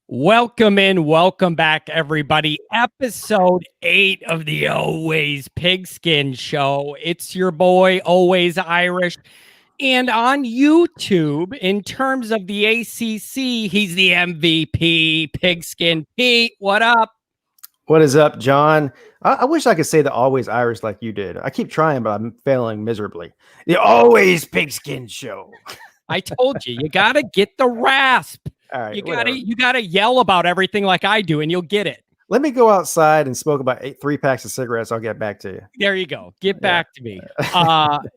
Welcome in, welcome back, everybody. Episode 8 of the Always Pigskin Show. It's your boy, Always Irish. And on YouTube, in terms of the ACC, he's the MVP, Pigskin Pete. What up? What is up, John? I wish I could say the Always Irish like you did. I keep trying, but I'm failing miserably. The Always Pigskin Show. I told you, you got to get the rasp. All right, you gotta yell about everything like I do, and you'll get it. Let me go outside and smoke about 3 packs of cigarettes. I'll get back to you. There you go. Get back to me.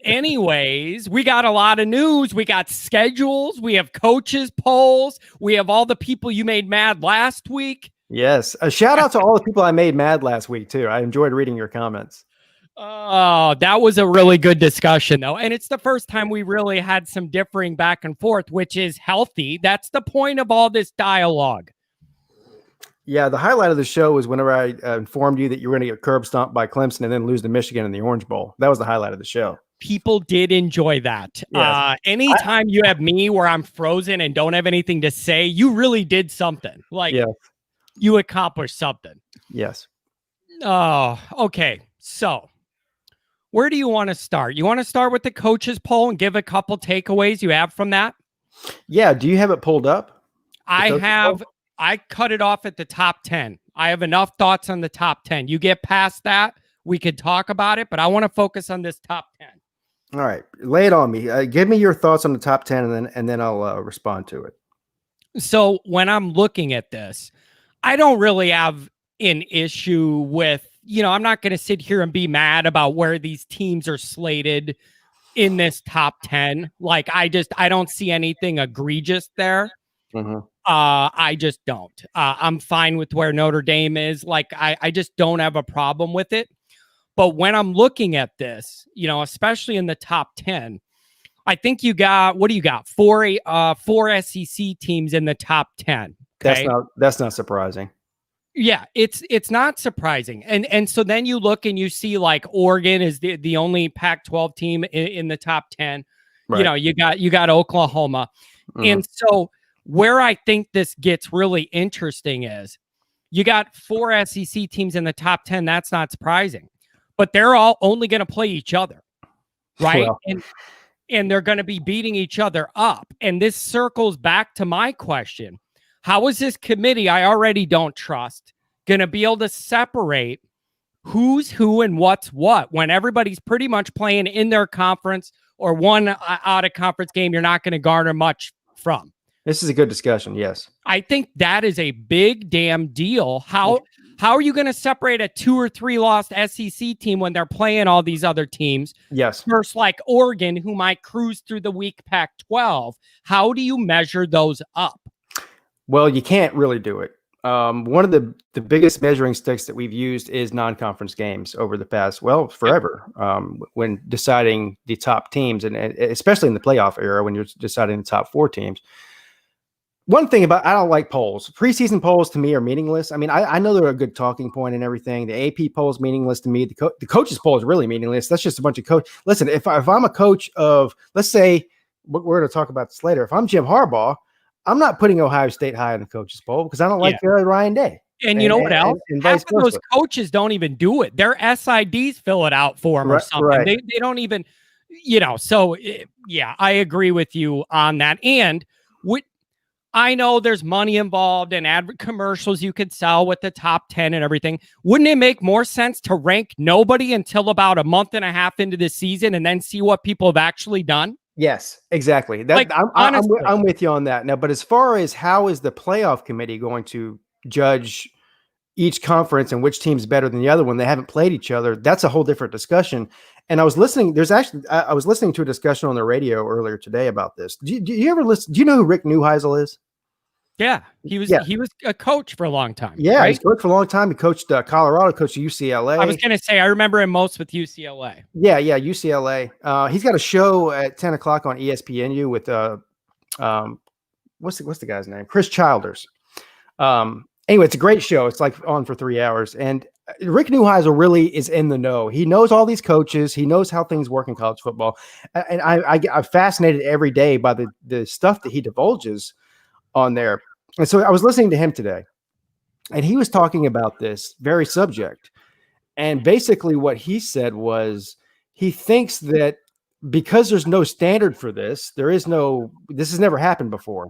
Anyways, we got a lot of news. We got schedules. We have coaches polls. We have all the people you made mad last week. Yes. A shout out to all the people I made mad last week, too. I enjoyed reading your comments. Oh, that was a really good discussion, though. And it's the first time we really had some differing back and forth, which is healthy. That's the point of all this dialogue. Yeah, the highlight of the show was whenever I informed you that you were going to get curb stomped by Clemson and then lose to Michigan in the Orange Bowl. That was the highlight of the show. People did enjoy that. Yes. Anytime you have me where I'm frozen and don't have anything to say, you really did something. Like, you accomplished something. Yes. Oh, okay. So, where do you want to start? You want to start with the coaches poll and give a couple takeaways you have from that? Yeah. Do you have it pulled up? I have. I cut it off at the top 10. I have enough thoughts on the top 10. You get past that, we could talk about it, but I want to focus on this top 10. All right. Lay it on me. Give me your thoughts on the top 10, and then I'll respond to it. So when I'm looking at this, I don't really have an issue with, I'm not going to sit here and be mad about where these teams are slated in this top 10. Like, I don't see anything egregious there. Mm-hmm. I just don't. I'm fine with where Notre Dame is. Like, I just don't have a problem with it. But when I'm looking at this, especially in the top 10, I think you got, what do you got? Four SEC teams in the top 10. Okay? That's not surprising. Yeah, it's not surprising. And so then you look and you see like Oregon is the only Pac-12 team in the top 10. Right. You got Oklahoma. Mm-hmm. And so where I think this gets really interesting is you got 4 SEC teams in the top 10. That's not surprising. But they're all only going to play each other. Right? Well. And they're going to be beating each other up. And this circles back to my question. How is this committee I already don't trust going to be able to separate who's who and what's what when everybody's pretty much playing in their conference or one out of conference game you're not going to garner much from? This is a good discussion. Yes. I think that is a big damn deal. How are you going to separate a 2 or 3 lost SEC team when they're playing all these other teams? Yes. First, like Oregon, who might cruise through the weak Pac-12. How do you measure those up? Well, you can't really do it. One of the biggest measuring sticks that we've used is non-conference games over the past, forever, when deciding the top teams, and especially in the playoff era when you're deciding the top 4 teams. One thing I don't like polls. Preseason polls to me are meaningless. I mean, I know they're a good talking point and everything. The AP poll is meaningless to me. The coaches poll is really meaningless. That's just a bunch of coach. Listen, if I'm a coach of, let's say, we're going to talk about this later. If I'm Jim Harbaugh, I'm not putting Ohio State high in the coaches poll because I don't like Ryan Day. And you know what else? Half of those coaches don't even do it. Their SIDs fill it out for them or something. Right. They don't even, So, yeah, I agree with you on that. And I know there's money involved and ad commercials you could sell with the top 10 and everything. Wouldn't it make more sense to rank nobody until about a month and a half into the season and then see what people have actually done? Yes, exactly. I'm with you on that. Now, but as far as how is the playoff committee going to judge each conference and which team's better than the other when they haven't played each other, that's a whole different discussion. And I was listening. I was listening to a discussion on the radio earlier today about this. Do you ever listen? Do you know who Rick Neuheisel is? Yeah, he was a coach for a long time. Yeah, right? He's coached for a long time. He coached Colorado, coached UCLA. I was going to say, I remember him most with UCLA. Yeah, UCLA. He's got a show at 10 o'clock on ESPNU with what's the guy's name? Chris Childers. Anyway, it's a great show. It's like on for 3 hours. And Rick Neuheisel really is in the know. He knows all these coaches. He knows how things work in college football. And I'm fascinated every day by the stuff that he divulges on there. And so I was listening to him today, and he was talking about this very subject. And basically what he said was he thinks that because there's no standard for this, this has never happened before,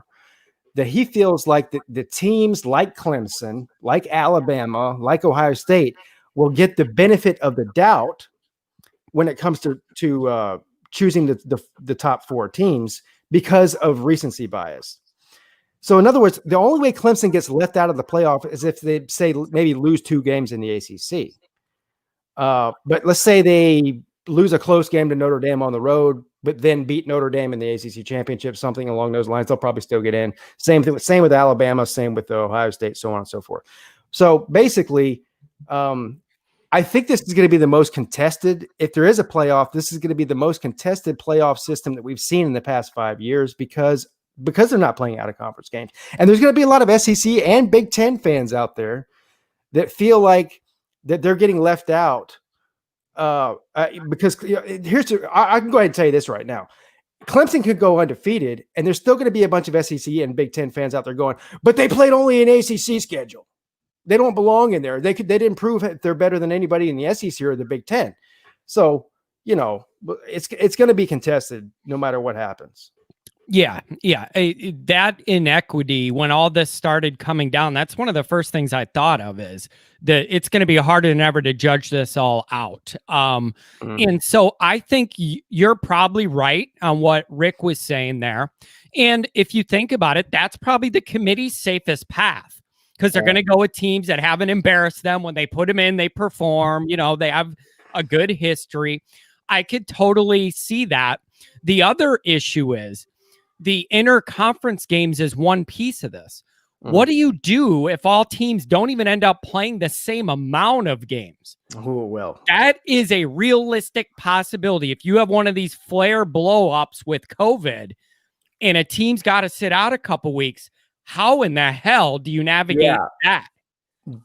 that he feels like the teams like Clemson, like Alabama, like Ohio State will get the benefit of the doubt when it comes to choosing the top 4 teams because of recency bias. So in other words, the only way Clemson gets left out of the playoff is if they say maybe lose 2 games in the ACC. But let's say they lose a close game to Notre Dame on the road, but then beat Notre Dame in the ACC championship, something along those lines. They'll probably still get in. Same with Alabama, same with Ohio State, so on and so forth. So basically, I think this is going to be the most contested. If there is a playoff, this is going to be the most contested playoff system that we've seen in the past 5 years because they're not playing out of conference games. And there's going to be a lot of SEC and Big Ten fans out there that feel like that they're getting left out. Because I can go ahead and tell you this right now. Clemson could go undefeated, and there's still going to be a bunch of SEC and Big Ten fans out there going, but they played only an ACC schedule. They don't belong in there. They didn't prove they're better than anybody in the SEC or the Big Ten. So, it's going to be contested no matter what happens. Yeah. That inequity, when all this started coming down, that's one of the first things I thought of is that it's going to be harder than ever to judge this all out. And so I think you're probably right on what Rick was saying there. And if you think about it, that's probably the committee's safest path because they're going to go with teams that haven't embarrassed them. When they put them in, they perform, they have a good history. I could totally see that. The other issue is, the interconference games is one piece of this. What do you do if all teams don't even end up playing the same amount of games? Oh, well. That is a realistic possibility. If you have one of these flare blow-ups with COVID and a team's got to sit out a couple weeks, how in the hell do you navigate that?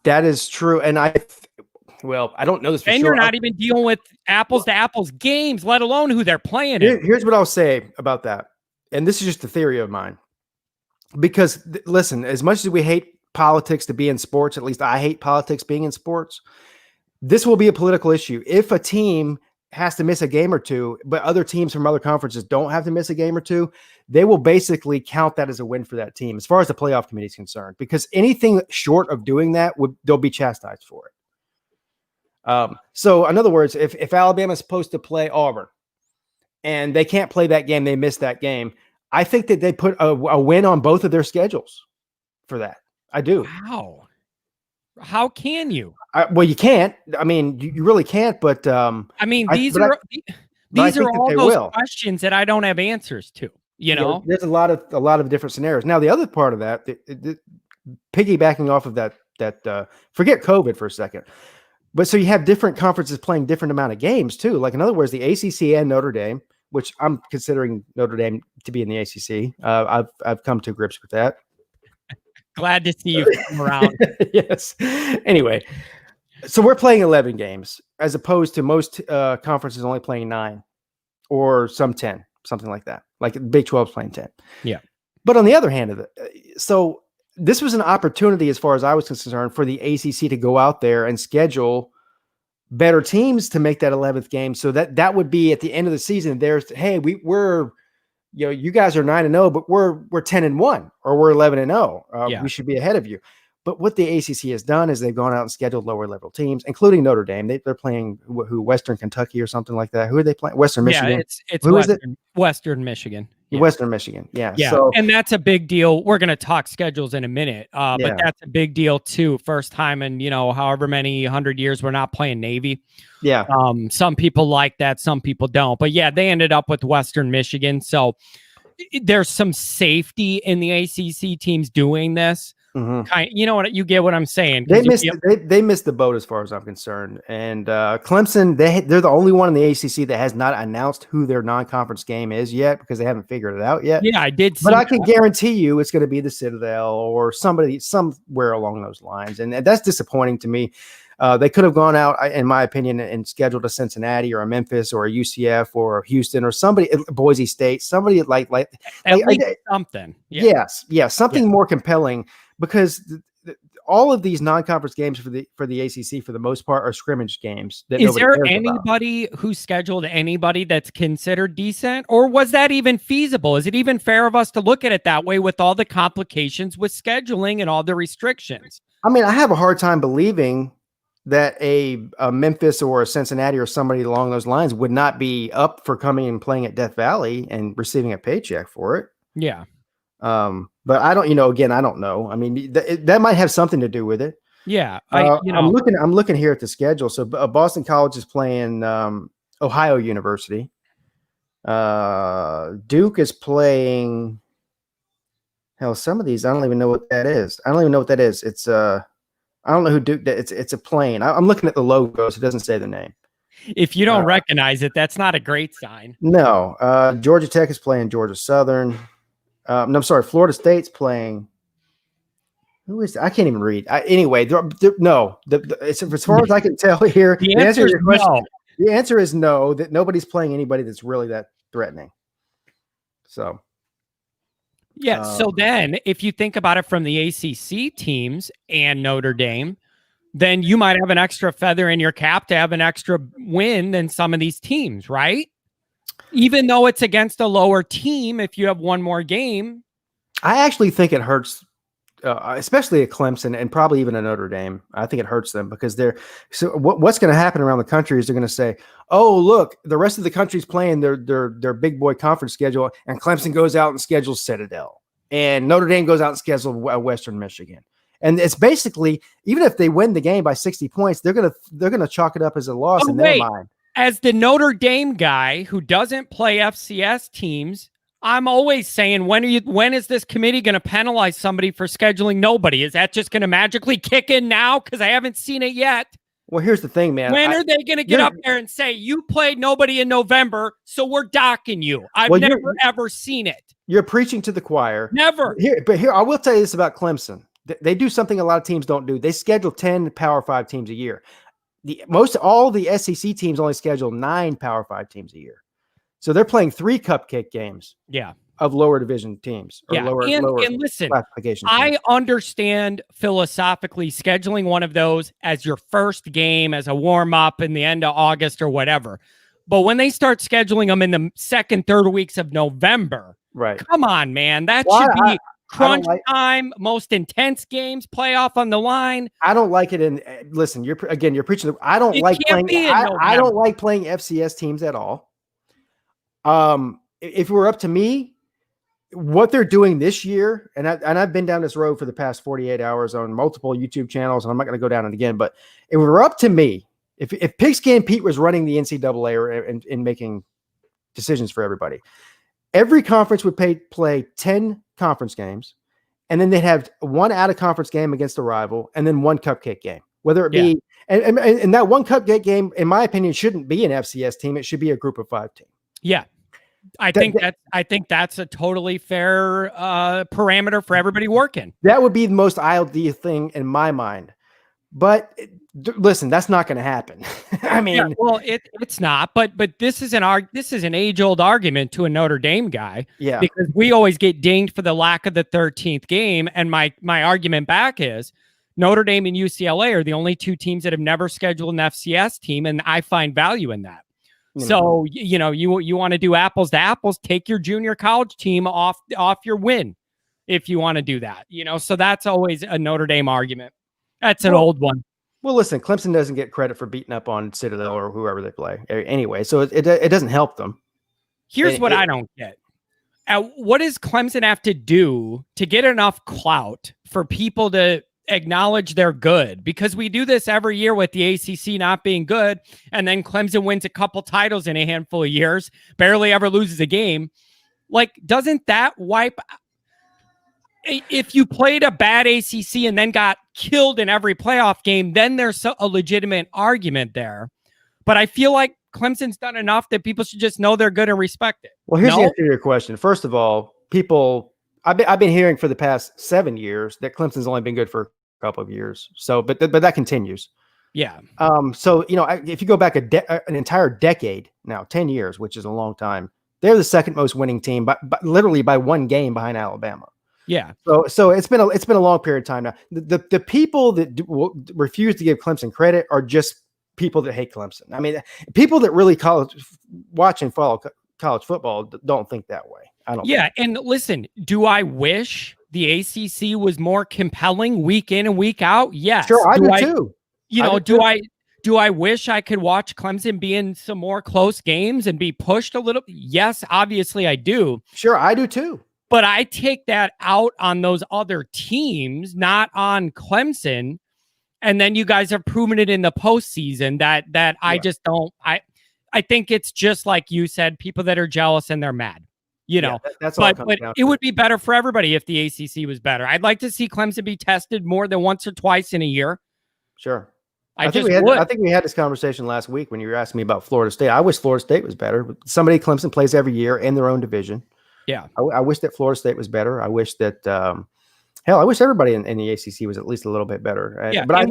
That is true. And I don't know this for sure. And you're not even dealing with apples-to-apples games, let alone who they're playing in. Here's what I'll say about that. And this is just a theory of mine, because listen, as much as we hate politics to be in sports, at least I hate politics being in sports. This will be a political issue. If a team has to miss a game or two, but other teams from other conferences don't have to miss a game or two, they will basically count that as a win for that team as far as the playoff committee is concerned, because anything short of doing that they'll be chastised for it. So in other words, if Alabama is supposed to play Auburn, and they can't play that game, they missed that game, I think that they put a win on both of their schedules for that. I do. How can you? Well, you can't. I mean, you really can't. But these are all those questions that I don't have answers to. There's a lot of different scenarios. Now, the other part of that, piggybacking off of that, forget COVID for a second. But so you have different conferences playing different amount of games too. Like in other words, the ACC and Notre Dame, which I'm considering Notre Dame to be in the ACC. I've come to grips with that. Glad to see you come around. Yes. Anyway, so we're playing 11 games as opposed to most conferences only playing 9 or some 10, something like that. Like Big 12 is playing 10. Yeah. But on the other hand so this was an opportunity, as far as I was concerned, for the ACC to go out there and schedule better teams to make that 11th game. So that would be at the end of the season. Hey, we're you guys are 9-0, but we're 10-1 or we're 11-0. We should be ahead of you. But what the ACC has done is they've gone out and scheduled lower level teams, including Notre Dame. They're playing Western Kentucky or something like that. Who are they playing? Western Michigan. Yeah, it's Western Michigan. Yeah. Western Michigan. Yeah. So, and that's a big deal. We're going to talk schedules in a minute, but that's a big deal too. First time in, however many 100 years we're not playing Navy. Yeah. Some people like that. Some people don't, but they ended up with Western Michigan. So there's some safety in the ACC teams doing this. Mm-hmm. You get what I'm saying. They missed the boat as far as I'm concerned. And Clemson, they're the only one in the ACC that has not announced who their non-conference game is yet because they haven't figured it out yet. Yeah, I did. But I can guarantee you it's going to be the Citadel or somewhere along those lines. And that's disappointing to me. They could have gone out, in my opinion, and scheduled a Cincinnati or a Memphis or a UCF or a Houston or somebody, Boise State, somebody like at least something. Yeah. Yes, something more compelling, because all of these non-conference games for the ACC, for the most part, are scrimmage games. Is there anybody who scheduled anybody that's considered decent, or was that even feasible? Is it even fair of us to look at it that way with all the complications with scheduling and all the restrictions? I mean, I have a hard time believing that a Memphis or a Cincinnati or somebody along those lines would not be up for coming and playing at Death Valley and receiving a paycheck for it. Yeah. But I don't, again, I don't know. I mean, that might have something to do with it. Yeah. I'm looking here at the schedule. So Boston College is playing Ohio University. Duke is playing. Hell, some of these I don't even know what that is. It's I don't know who Duke. It's a plane. I'm looking at the logos. It doesn't say the name. If you don't recognize it, that's not a great sign. No. Georgia Tech is playing Georgia Southern. No, I'm sorry. Florida State's playing. Who is that? I can't even read. Anyway, no. It's, as far as I can tell here, the answer is no. The answer is no. That nobody's playing anybody that's really that threatening. So. Yeah. So then, if you think about it from the ACC teams and Notre Dame, then you might have an extra feather in your cap to have an extra win than some of these teams, right? Even though it's against a lower team, if you have one more game. I actually think it hurts, especially at Clemson and probably even at Notre Dame. I think it hurts them because what's going to happen around the country is they're going to say, oh, look, the rest of the country's playing their big boy conference schedule, and Clemson goes out and schedules Citadel, and Notre Dame goes out and schedules Western Michigan. And it's basically, even if they win the game by 60 points, they're gonna chalk it up as a loss in their mind. As the Notre Dame guy who doesn't play FCS teams, I'm always saying, when is this committee going to penalize somebody for scheduling nobody? Is that just going to magically kick in now? Because I haven't seen it yet. Well, here's the thing, man. When are they going to get up there and say, you played nobody in November, so we're docking you? I've never, ever seen it. You're preaching to the choir. Never. But here, I will tell you this about Clemson. They do something a lot of teams don't do. They schedule 10 Power 5 teams a year. All the SEC teams only schedule 9 Power 5 teams a year. So they're playing 3 cupcake games. Yeah. Of lower division teams. Or lower and listen, classification I teams. understand philosophically scheduling one of those as your first game, as a warm-up in the end of August or whatever. But when they start scheduling them in the second, third weeks of November, right? Come on, man. That should be crunch time, most intense games, playoff on the line. I don't like it. Listen, you're preaching. I don't like playing. I don't like playing FCS teams at all. If it were up to me, what they're doing this year, and I've been down this road for the past 48 hours on multiple YouTube channels, and I'm not going to go down it again. But if it were up to me, if Pigskin Pete was running the NCAA and making decisions for everybody, every conference would play 10 conference games, and then they'd have 1 out-of-conference game against a rival, and then 1 cupcake game. Whether it be and that 1 cupcake game, in my opinion, shouldn't be an FCS team. It should be a Group of 5 team. Yeah, I think that's a totally fair parameter for everybody working. That would be the most ideal thing in my mind. But listen, that's not going to happen. I mean, well, it's not. But this is an age-old argument to a Notre Dame guy. Yeah, because we always get dinged for the lack of the 13th game, and my argument back is Notre Dame and UCLA are the only 2 teams that have never scheduled an FCS team, and I find value in that. So, you want to do apples to apples, take your junior college team off your win if you want to do that, so that's always a Notre Dame argument. That's an old one. Well, listen, Clemson doesn't get credit for beating up on Citadel or whoever they play anyway. So it doesn't help them. Here's what I don't get. What does Clemson have to do to get enough clout for people to acknowledge they're good? Because we do this every year with the ACC not being good, and then Clemson wins a couple titles in a handful of years, barely ever loses a game. Like, doesn't that wipe? If you played a bad ACC and then got killed in every playoff game, then there's a legitimate argument there. But I feel like Clemson's done enough that people should just know they're good and respect it. Well, here's the answer to your question. First of all, I've been hearing for the past 7 years that Clemson's only been good for a couple of years. So, but that continues. Yeah. So, if you go back an entire decade now, 10 years, which is a long time, they're the second most winning team, but literally by one game behind Alabama. Yeah. So it's been a long period of time now. The people that refuse to give Clemson credit are just people that hate Clemson. I mean, people that really watch and follow college football don't think that way. I don't. Yeah, and listen, do I wish the ACC was more compelling week in and week out? Yes. Sure, I do too. Do I wish I could watch Clemson be in some more close games and be pushed a little? Yes, obviously I do. Sure, I do too. But I take that out on those other teams, not on Clemson. And then you guys have proven it in the postseason that I just don't. I think it's just like you said, people that are jealous and they're mad. That's all. But it would be better for everybody if the ACC was better. I'd like to see Clemson be tested more than once or twice in a year. Sure. I think we had this conversation last week when you were asking me about Florida State. I wish Florida State was better. But Clemson plays every year in their own division. Yeah. I wish that Florida State was better. I wish that, I wish everybody in the ACC was at least a little bit better. Yeah. But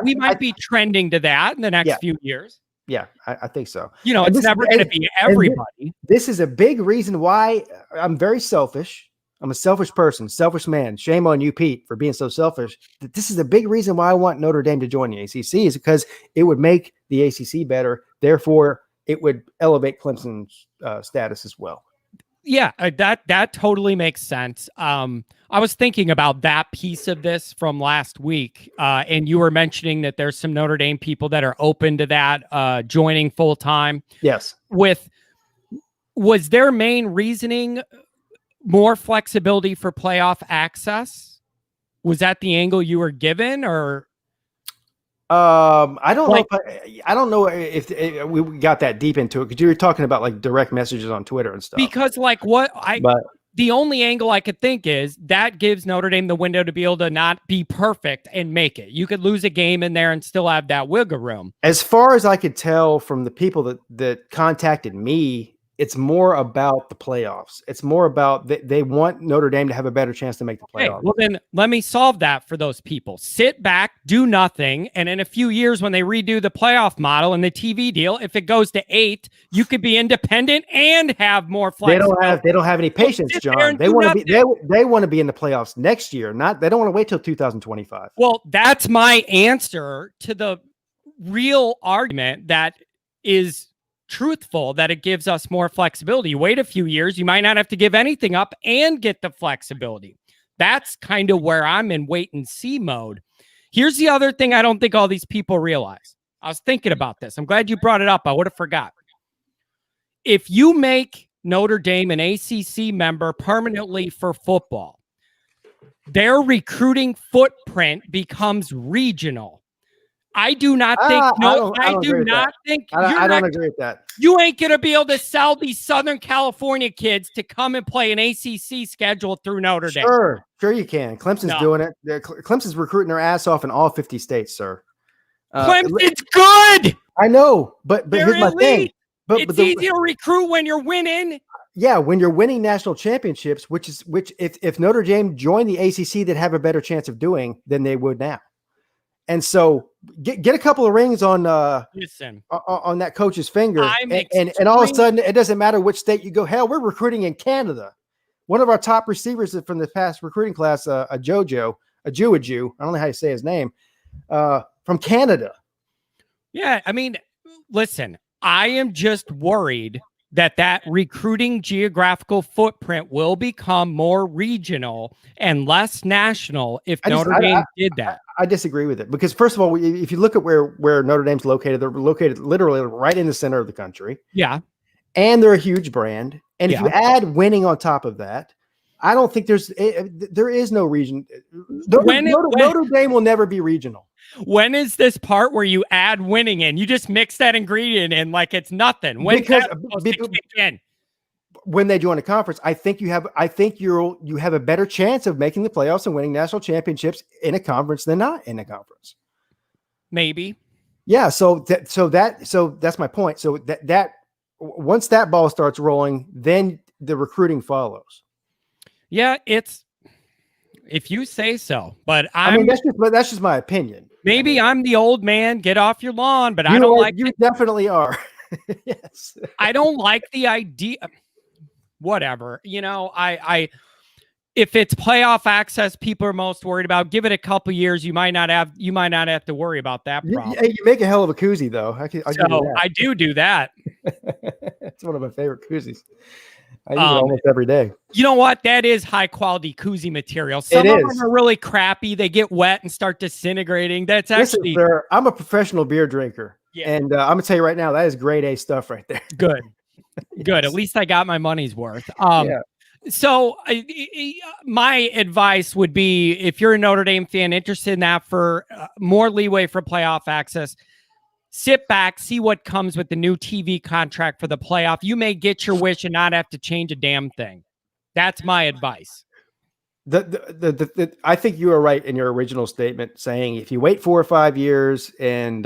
we might be trending to that in the next few years. Yeah, I think so. It's never going to be everybody. This is a big reason why I'm very selfish. I'm a selfish person, selfish man. Shame on you, Pete, for being so selfish. This is a big reason why I want Notre Dame to join the ACC is because it would make the ACC better. Therefore, it would elevate Clemson's status as well. Yeah, that totally makes sense. I was thinking about that piece of this from last week, and you were mentioning that there's some Notre Dame people that are open to that joining full time. Yes. Was their main reasoning more flexibility for playoff access? Was that the angle you were given, or? I don't know if we got that deep into it because you were talking about like direct messages on Twitter and stuff. Because the only angle I could think is that gives Notre Dame the window to be able to not be perfect and make it. You could lose a game in there and still have that wiggle room. As far as I could tell from the people that contacted me, it's more about the playoffs. It's more about they want Notre Dame to have a better chance to make the playoffs. Okay, well, then let me solve that for those people. Sit back, do nothing, and in a few years when they redo the playoff model and the TV deal, if it goes to 8, you could be independent and have more flexibility. They don't have any patience, John. They want to be they want to be in the playoffs next year. They don't want to wait till 2025. Well, that's my answer to the real argument that is truthful, that it gives us more flexibility. You wait a few years, you might not have to give anything up and get the flexibility. That's kind of where I'm in wait and see mode. Here's the other thing I don't think all these people realize. I was thinking about this. I'm glad you brought it up. I would have forgot. If you make Notre Dame an ACC member permanently for football, their recruiting footprint becomes regional. I do not think. I do not think. I don't agree with that. You ain't gonna be able to sell these Southern California kids to come and play an ACC schedule through Notre Dame. Sure you can. Clemson's doing it. Clemson's recruiting their ass off in all 50 states, sir. Clemson's good. I know, but here's my thing. It's easy to recruit when you're winning. Yeah, when you're winning national championships, which if Notre Dame joined the ACC, they'd have a better chance of doing than they would now. And so get a couple of rings on on that coach's finger, and all of a sudden it doesn't matter which state you go. Hell, we're recruiting in Canada. One of our top receivers from the past recruiting class, a Jew. I don't know how you say his name, from Canada. Yeah, I mean, listen, I am just worried that recruiting geographical footprint will become more regional and less national if Notre Dame did that. I disagree with it because, first of all, if you look at where Notre Dame's located, they're located literally right in the center of the country. Yeah. And they're a huge brand. And if you add winning on top of that, I don't think there is no region. Notre Dame will never be regional. When is this part where you add winning in? You just mix that ingredient in like it's nothing. When they join a conference, I think you have a better chance of making the playoffs and winning national championships in a conference than not in a conference. Maybe. Yeah. So that's my point. So that once that ball starts rolling, then the recruiting follows. Yeah, if you say so. But I mean, that's just my opinion. Maybe I'm the old man. Get off your lawn. But You definitely are. Yes. I don't like the idea. Whatever. If it's playoff access, people are most worried about. Give it a couple years, you might not have to worry about that problem. You make a hell of a koozie, though. I do that. It's one of my favorite koozies. I use it almost every day. You know what? That is high quality koozie material. Some of them are really crappy. They get wet and start disintegrating. Listen, sir, I'm a professional beer drinker, and I'm gonna tell you right now, that is grade A stuff right there. Good. Good. At least I got my money's worth. So my advice would be, if you're a Notre Dame fan interested in that for more leeway for playoff access, sit back, see what comes with the new TV contract for the playoff. You may get your wish and not have to change a damn thing. That's my advice. I think you were right in your original statement saying if you wait 4 or 5 years and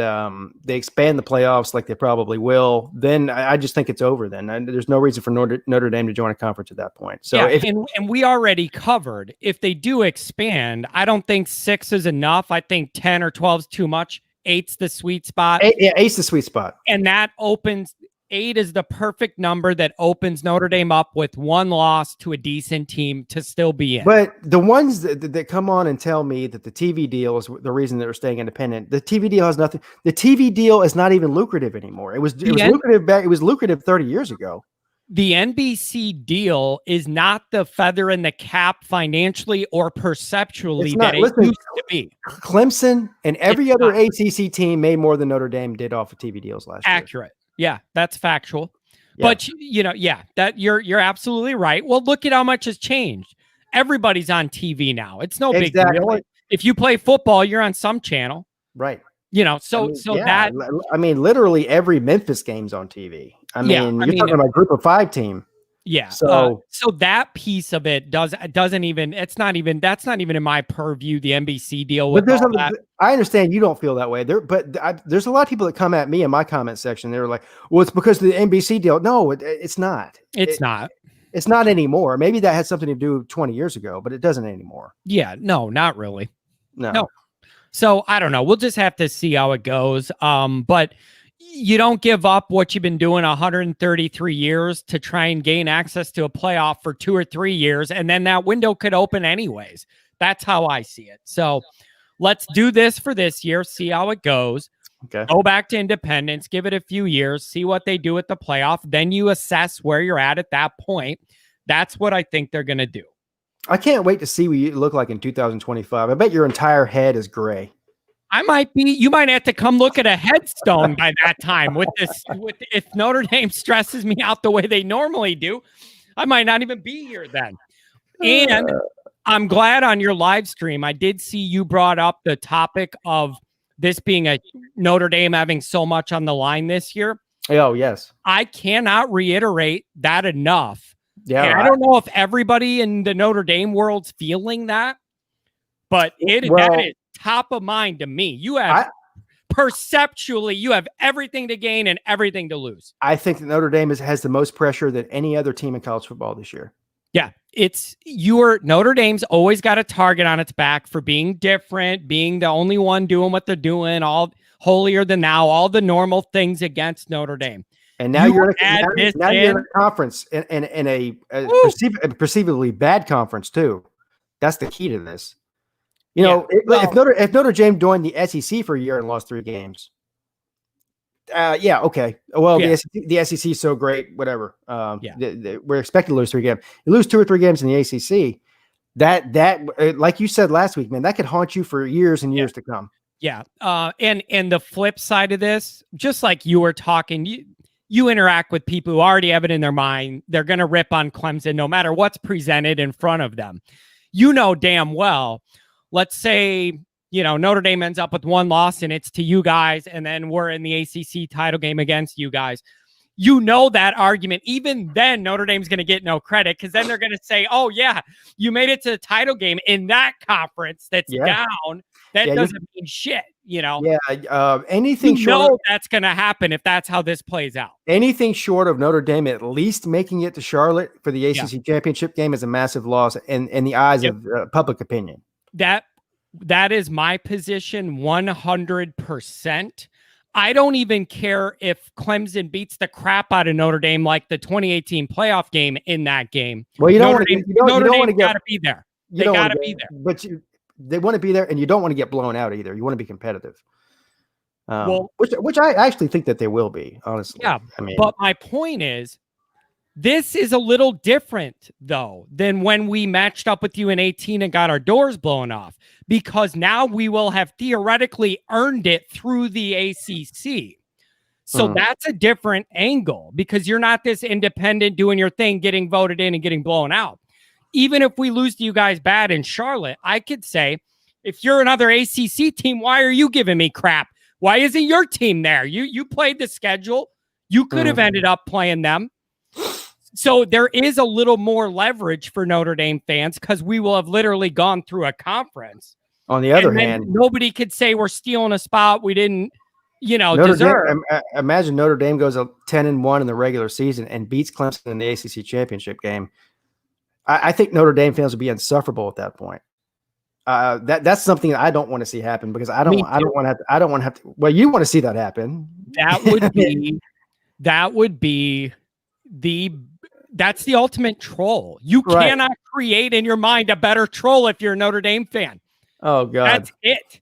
they expand the playoffs like they probably will, then I just think it's over then. And there's no reason for Notre Dame to join a conference at that point. So and we already covered, if they do expand, I don't think 6 is enough. I think 10 or 12 is too much. 8's the sweet spot. 8's the sweet spot. And that opens 8 is the perfect number that opens Notre Dame up with one loss to a decent team to still be in. But the ones that come on and tell me that the TV deal is the reason they're staying independent, the TV deal has nothing. The TV deal is not even lucrative anymore. It was lucrative back. It was lucrative 30 years ago. The NBC deal is not the feather in the cap financially or perceptually that it used to be. Clemson and every other ACC team made more than Notre Dame did off of TV deals last year. Accurate. Yeah, that's factual. Yeah. But that you're absolutely right. Well, look at how much has changed. Everybody's on TV now. It's no big deal. If you play football, you're on some channel. Right. Literally every Memphis game's on TV. You're talking about a Group of 5 team. Yeah. So that piece of it that's not even in my purview, the NBC deal with all that. I understand you don't feel that way but there's a lot of people that come at me in my comment section. They're like, well, it's because of the NBC deal. No, it's not. It's not. It's not anymore. Maybe that had something to do 20 years ago, but it doesn't anymore. Yeah, no, not really. No. So I don't know. We'll just have to see how it goes. But you don't give up what you've been doing 133 years to try and gain access to a playoff for 2 or 3 years. And then that window could open anyways. That's how I see it. So let's do this for this year. See how it goes. Okay. Go back to independence. Give it a few years. See what they do at the playoff. Then you assess where you're at that point. That's what I think they're going to do. I can't wait to see what you look like in 2025. I bet your entire head is gray. You might have to come look at a headstone by that time if Notre Dame stresses me out the way they normally do, I might not even be here then. And I'm glad on your live stream, I did see you brought up the topic of this being a Notre Dame having so much on the line this year. Oh, yes. I cannot reiterate that enough. Yeah. And I don't know if everybody in the Notre Dame world's feeling that, but that is top of mind to me. You have perceptually, you have everything to gain and everything to lose. I think that Notre Dame has the most pressure than any other team in college football this year. Yeah, Notre Dame's always got a target on its back for being different, being the only one doing what they're doing, all holier than thou, all the normal things against Notre Dame. And now you're in a conference in a perceivably bad conference too. That's the key to this. If Notre Dame joined the SEC for a year and lost 3 games, okay. Well, the SEC is so great, whatever. We're expected to lose 3 games. You lose 2 or 3 games in the ACC. That like you said last week, man, that could haunt you for years and years to come. Yeah. And the flip side of this, just like you were talking, you interact with people who already have it in their mind. They're going to rip on Clemson no matter what's presented in front of them. You know damn well, let's say, Notre Dame ends up with 1 loss and it's to you guys, and then we're in the ACC title game against you guys. That argument, even then Notre Dame's going to get no credit because then they're going to say, oh, yeah, you made it to the title game in that conference that's down. That doesn't mean shit. Yeah. Anything short that's going to happen if that's how this plays out. Anything short of Notre Dame at least making it to Charlotte for the ACC championship game is a massive loss in the eyes of public opinion. That is my position 100%. I don't even care if Clemson beats the crap out of Notre Dame like the 2018 playoff game in that game. Well, Notre Dame got to be there. They got to be there. But they want to be there, and you don't want to get blown out either. You want to be competitive. Which I actually think that they will be, honestly. Yeah, but my point is, this is a little different, though, than when we matched up with you in 18 and got our doors blown off, because now we will have theoretically earned it through the ACC. So that's a different angle, because you're not this independent doing your thing, getting voted in and getting blown out. Even if we lose to you guys bad in Charlotte, I could say, if you're another ACC team, why are you giving me crap? Why isn't your team there? You played the schedule. You could have ended up playing them. So there is a little more leverage for Notre Dame fans, because we will have literally gone through a conference. On the other hand, nobody could say we're stealing a spot we didn't, deserve. Imagine Notre Dame goes 10-1 in the regular season and beats Clemson in the ACC championship game. I think Notre Dame fans would be insufferable at that point. That's something that I don't want to see happen, because I don't want to have to. Well, you want to see that happen. That's the ultimate troll. You cannot create in your mind a better troll if you're a Notre Dame fan. Oh God. That's it.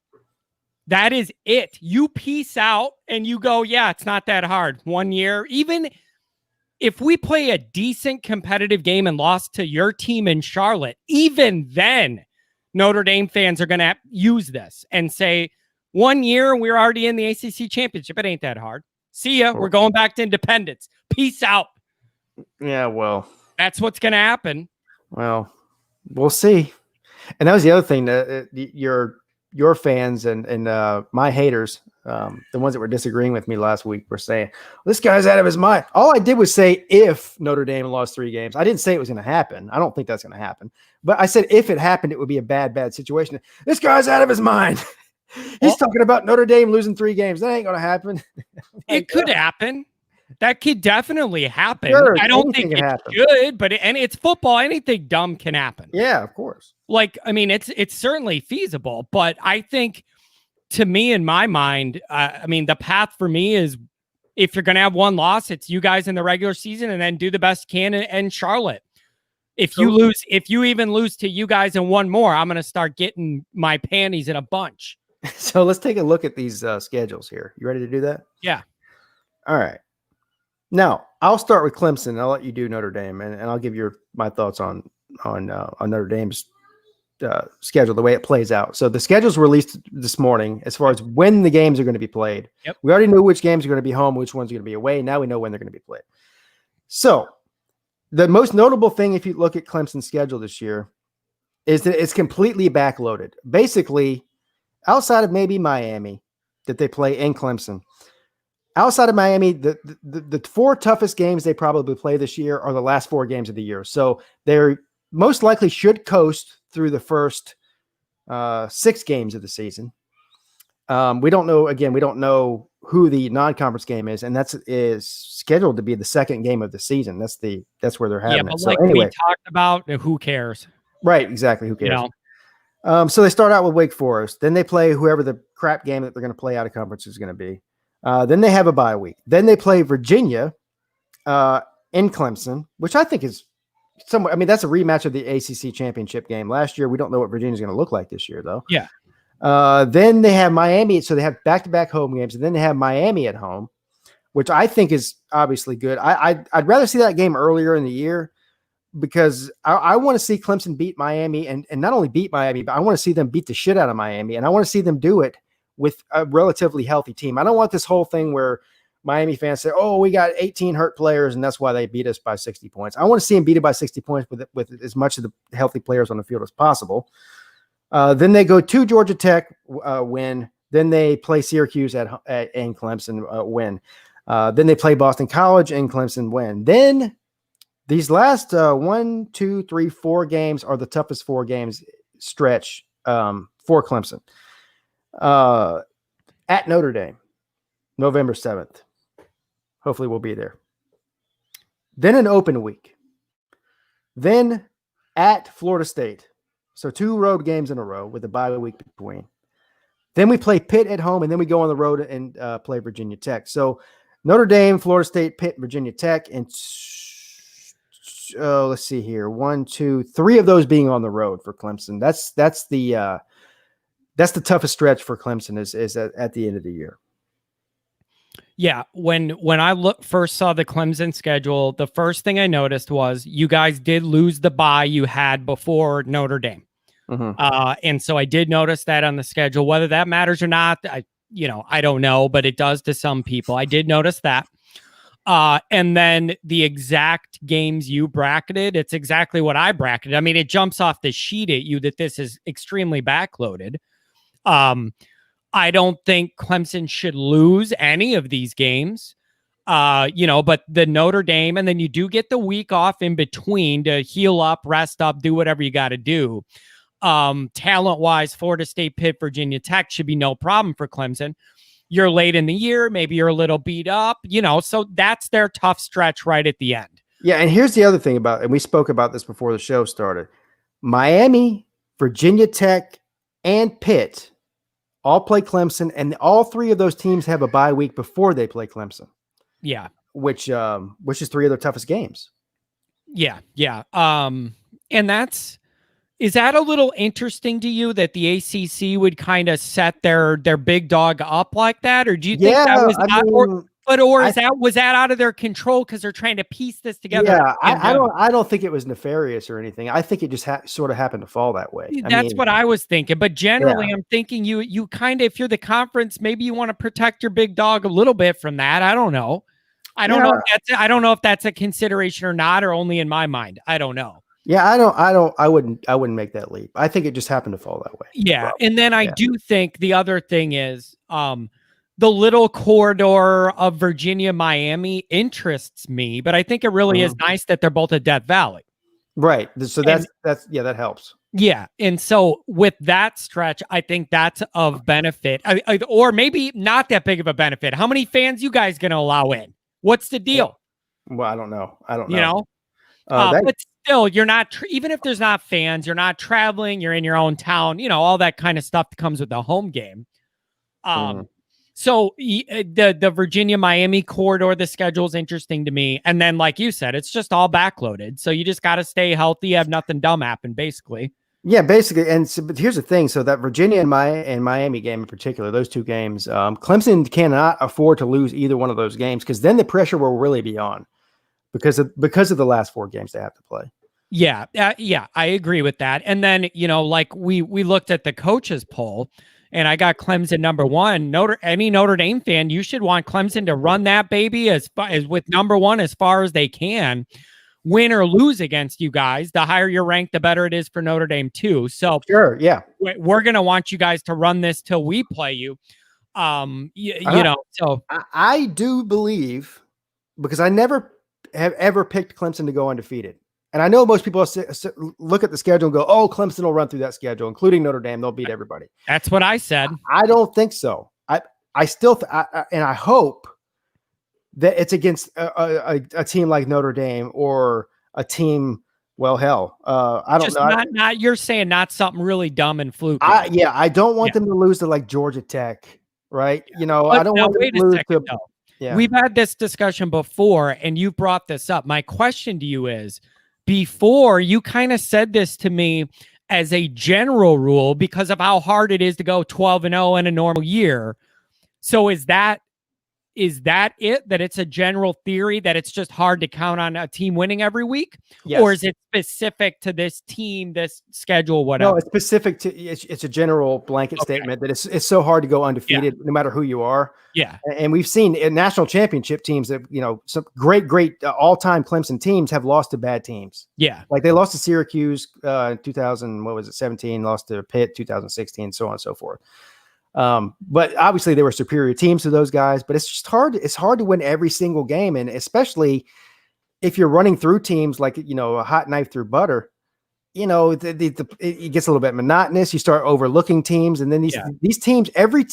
That is it. You peace out and you go, yeah, it's not that hard. 1 year, even if we play a decent competitive game and lost to your team in Charlotte, even then Notre Dame fans are going to use this and say, 1 year, we're already in the ACC championship. It ain't that hard. See ya. We're going back to independence. Peace out. Yeah, well. That's what's going to happen. Well, we'll see. And that was the other thing, that your fans and my haters, the ones that were disagreeing with me last week, were saying, this guy's out of his mind. All I did was say if Notre Dame lost 3 games. I didn't say it was going to happen. I don't think that's going to happen. But I said if it happened, it would be a bad situation. This guy's out of his mind. He's talking about Notre Dame losing 3 games. That ain't going to happen. It could happen. That could definitely happen. Sure, I don't think it should, but it's football. Anything dumb can happen. Yeah, of course. It's certainly feasible, but I think, to me, in my mind, the path for me is, if you're going to have 1 loss, it's you guys in the regular season, and then do the best you can in Charlotte. If you even lose to you guys and 1 more, I'm going to start getting my panties in a bunch. So let's take a look at these schedules here. You ready to do that? Yeah. All right. Now, I'll start with Clemson. I'll let you do Notre Dame, and I'll give my thoughts on Notre Dame's schedule, the way it plays out. So the schedule's released this morning as far as when the games are going to be played. Yep. We already knew which games are going to be home, which ones are going to be away. Now we know when they're going to be played. So the most notable thing, if you look at Clemson's schedule this year, is that it's completely backloaded. Basically, outside of maybe Miami, that they play in Clemson, outside of Miami, the 4 toughest games they probably play this year are the last 4 games of the year. So they're most likely should coast through the first 6 games of the season. We don't know. Again, we don't know who the non-conference game is, and is scheduled to be the 2nd game of the season. That's where they're having it. So we talked about, who cares? Right, exactly. Who cares? So they start out with Wake Forest. Then they play whoever the crap game that they're going to play out of conference is going to be. Then they have a bye week. Then they play Virginia in Clemson, which I think is somewhat. That's a rematch of the ACC championship game last year. We don't know what Virginia's going to look like this year, though. Yeah. Then they have Miami. So they have back-to-back home games, and then they have Miami at home, which I think is obviously good. I'd rather see that game earlier in the year, because I want to see Clemson beat Miami, and not only beat Miami, but I want to see them beat the shit out of Miami, and I want to see them do it with a relatively healthy team. I don't want this whole thing where Miami fans say, oh, we got 18 hurt players, and that's why they beat us by 60 points. I want to see them beat it by 60 points with as much of the healthy players on the field as possible. Then they go to Georgia Tech, win. Then they play Syracuse in Clemson, win. Then they play Boston College in Clemson, win. Then these last 4 games are the toughest 4 games stretch for Clemson. at Notre Dame, November 7th. Hopefully we'll be there. Then an open week. Then at Florida State. So 2 road games in a row with a bye week between. Then we play Pitt at home, and then we go on the road and play Virginia Tech. So Notre Dame, Florida State, Pitt, Virginia Tech, and let's see here. 1, 2, 3 of those being on the road for Clemson. That's the toughest stretch for Clemson is at the end of the year. Yeah, when I first saw the Clemson schedule, the first thing I noticed was you guys did lose the bye you had before Notre Dame. Mm-hmm. And so I did notice that on the schedule. Whether that matters or not, I don't know, but it does to some people. I did notice that. And then the exact games you bracketed, it's exactly what I bracketed. I mean, it jumps off the sheet at you that this is extremely backloaded. I don't think Clemson should lose any of these games, but the Notre Dame, and then you do get the week off in between to heal up, rest up, do whatever you got to do. Talent-wise, Florida State, Pitt, Virginia Tech should be no problem for Clemson. You're late in the year, maybe you're a little beat up, so that's their tough stretch right at the end. Yeah, and here's the other thing and we spoke about this before the show started. Miami, Virginia Tech, and Pitt all play Clemson, and all 3 of those teams have a bye week before they play Clemson. Yeah. Which is 3 of their toughest games. Yeah. And is that a little interesting to you that the ACC would kind of set their big dog up like that? Or do you think that was was that out of their control because they're trying to piece this together? Yeah, I don't think it was nefarious or anything. I think it just sort of happened to fall that way. That's what I was thinking. But generally, I'm thinking you kind of, if you're the conference, maybe you want to protect your big dog a little bit from that. I don't know. I don't know if that's a consideration or not, or only in my mind. I don't know. Yeah, I wouldn't make that leap. I think it just happened to fall that way. Yeah. Probably. And then I do think the other thing is the little corridor of Virginia, Miami interests me, but I think it really is nice that they're both at Death Valley. Right. So that helps. Yeah. And so with that stretch, I think that's of benefit, or maybe not that big of a benefit. How many fans you guys going to allow in? What's the deal? Well, I don't know. But still, you're not, even if there's not fans, you're not traveling, you're in your own town, all that kind of stuff that comes with the home game. So the Virginia Miami corridor, the schedule is interesting to me. And then, like you said, it's just all backloaded. So you just got to stay healthy, have nothing dumb happen, basically. Yeah, basically. And so, but here's the thing. So that Virginia and Miami game in particular, those 2 games, Clemson cannot afford to lose either one of those games, because then the pressure will really be on. Because of the last 4 games they have to play. Yeah, I agree with that. And then, like we looked at the coaches poll, and I got Clemson number 1. Any Notre Dame fan, you should want Clemson to run that baby as with number 1 as far as they can, win or lose against you guys. The higher you're ranked, the better it is for Notre Dame too. So sure, yeah, we're gonna want you guys to run this till we play you. So I do believe, because I never have ever picked Clemson to go undefeated. And I know most people look at the schedule and go, oh, Clemson will run through that schedule, including Notre Dame. They'll beat everybody. That's what I said. I don't think so. I still, and I hope that it's against a team like Notre Dame or a team, well, hell, I don't know. Not you're saying not something really dumb and fluky. I don't want them to lose to like Georgia Tech, right? I don't want them to lose to. Yeah. We've had this discussion before, and you brought this up. My question to you is, before you kind of said this to me as a general rule because of how hard it is to go 12-0 in a normal year. So is that it, that it's a general theory that it's just hard to count on a team winning every week? Yes. Or is it specific to this team, this schedule, whatever? No, it's specific to, it's a general blanket statement that it's so hard to go undefeated no matter who you are. Yeah. And we've seen in national championship teams that, some great all-time Clemson teams have lost to bad teams. Yeah. Like they lost to Syracuse in 2017, lost to Pitt 2016, so on and so forth. But obviously they were superior teams to those guys, but it's just hard. It's hard to win every single game. And especially if you're running through teams like, a hot knife through butter, you know, it gets a little bit monotonous. You start overlooking teams, and then these teams, every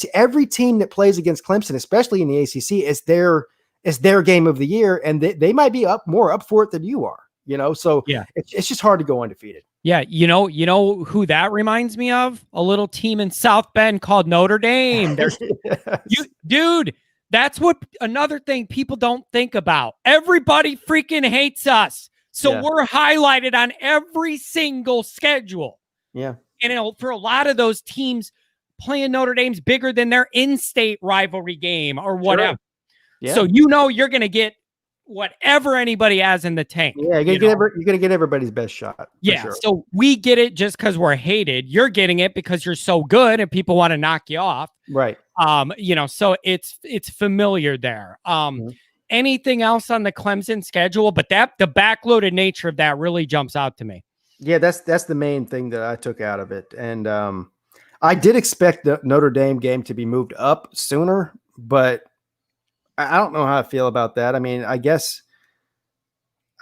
team that plays against Clemson, especially in the ACC, is their game of the year, and they might be more up for it than you are. You know, so it's just hard to go undefeated. Yeah, you know who that reminds me of? A little team in South Bend called Notre Dame. Dude, that's what another thing people don't think about. Everybody freaking hates us. So we're highlighted on every single schedule. Yeah. And for a lot of those teams, playing Notre Dame's bigger than their in-state rivalry game or whatever. Sure. Yeah. So you're going to get whatever anybody has in the tank. Yeah, you're going to get everybody's best shot. Yeah, sure. So we get it just because we're hated. You're getting it because you're so good and people want to knock you off. Right. So it's familiar there. Anything else on the Clemson schedule? But the backloaded nature of that really jumps out to me. Yeah, that's the main thing that I took out of it. And I did expect the Notre Dame game to be moved up sooner, but I don't know how I feel about that. I mean, I guess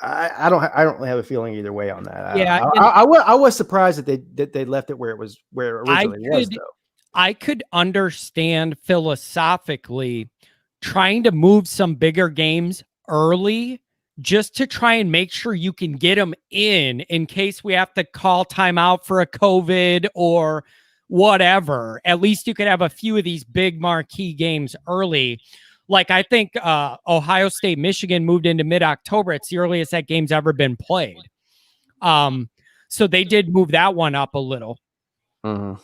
I don't have a feeling either way on that. Yeah, I was surprised that they left it where it originally was, though. I could understand philosophically trying to move some bigger games early just to try and make sure you can get them in case we have to call timeout for a COVID or whatever. At least you could have a few of these big marquee games early. Like I think Ohio State, Michigan moved into mid-October. It's the earliest that game's ever been played. So they did move that one up a little. Mm-hmm.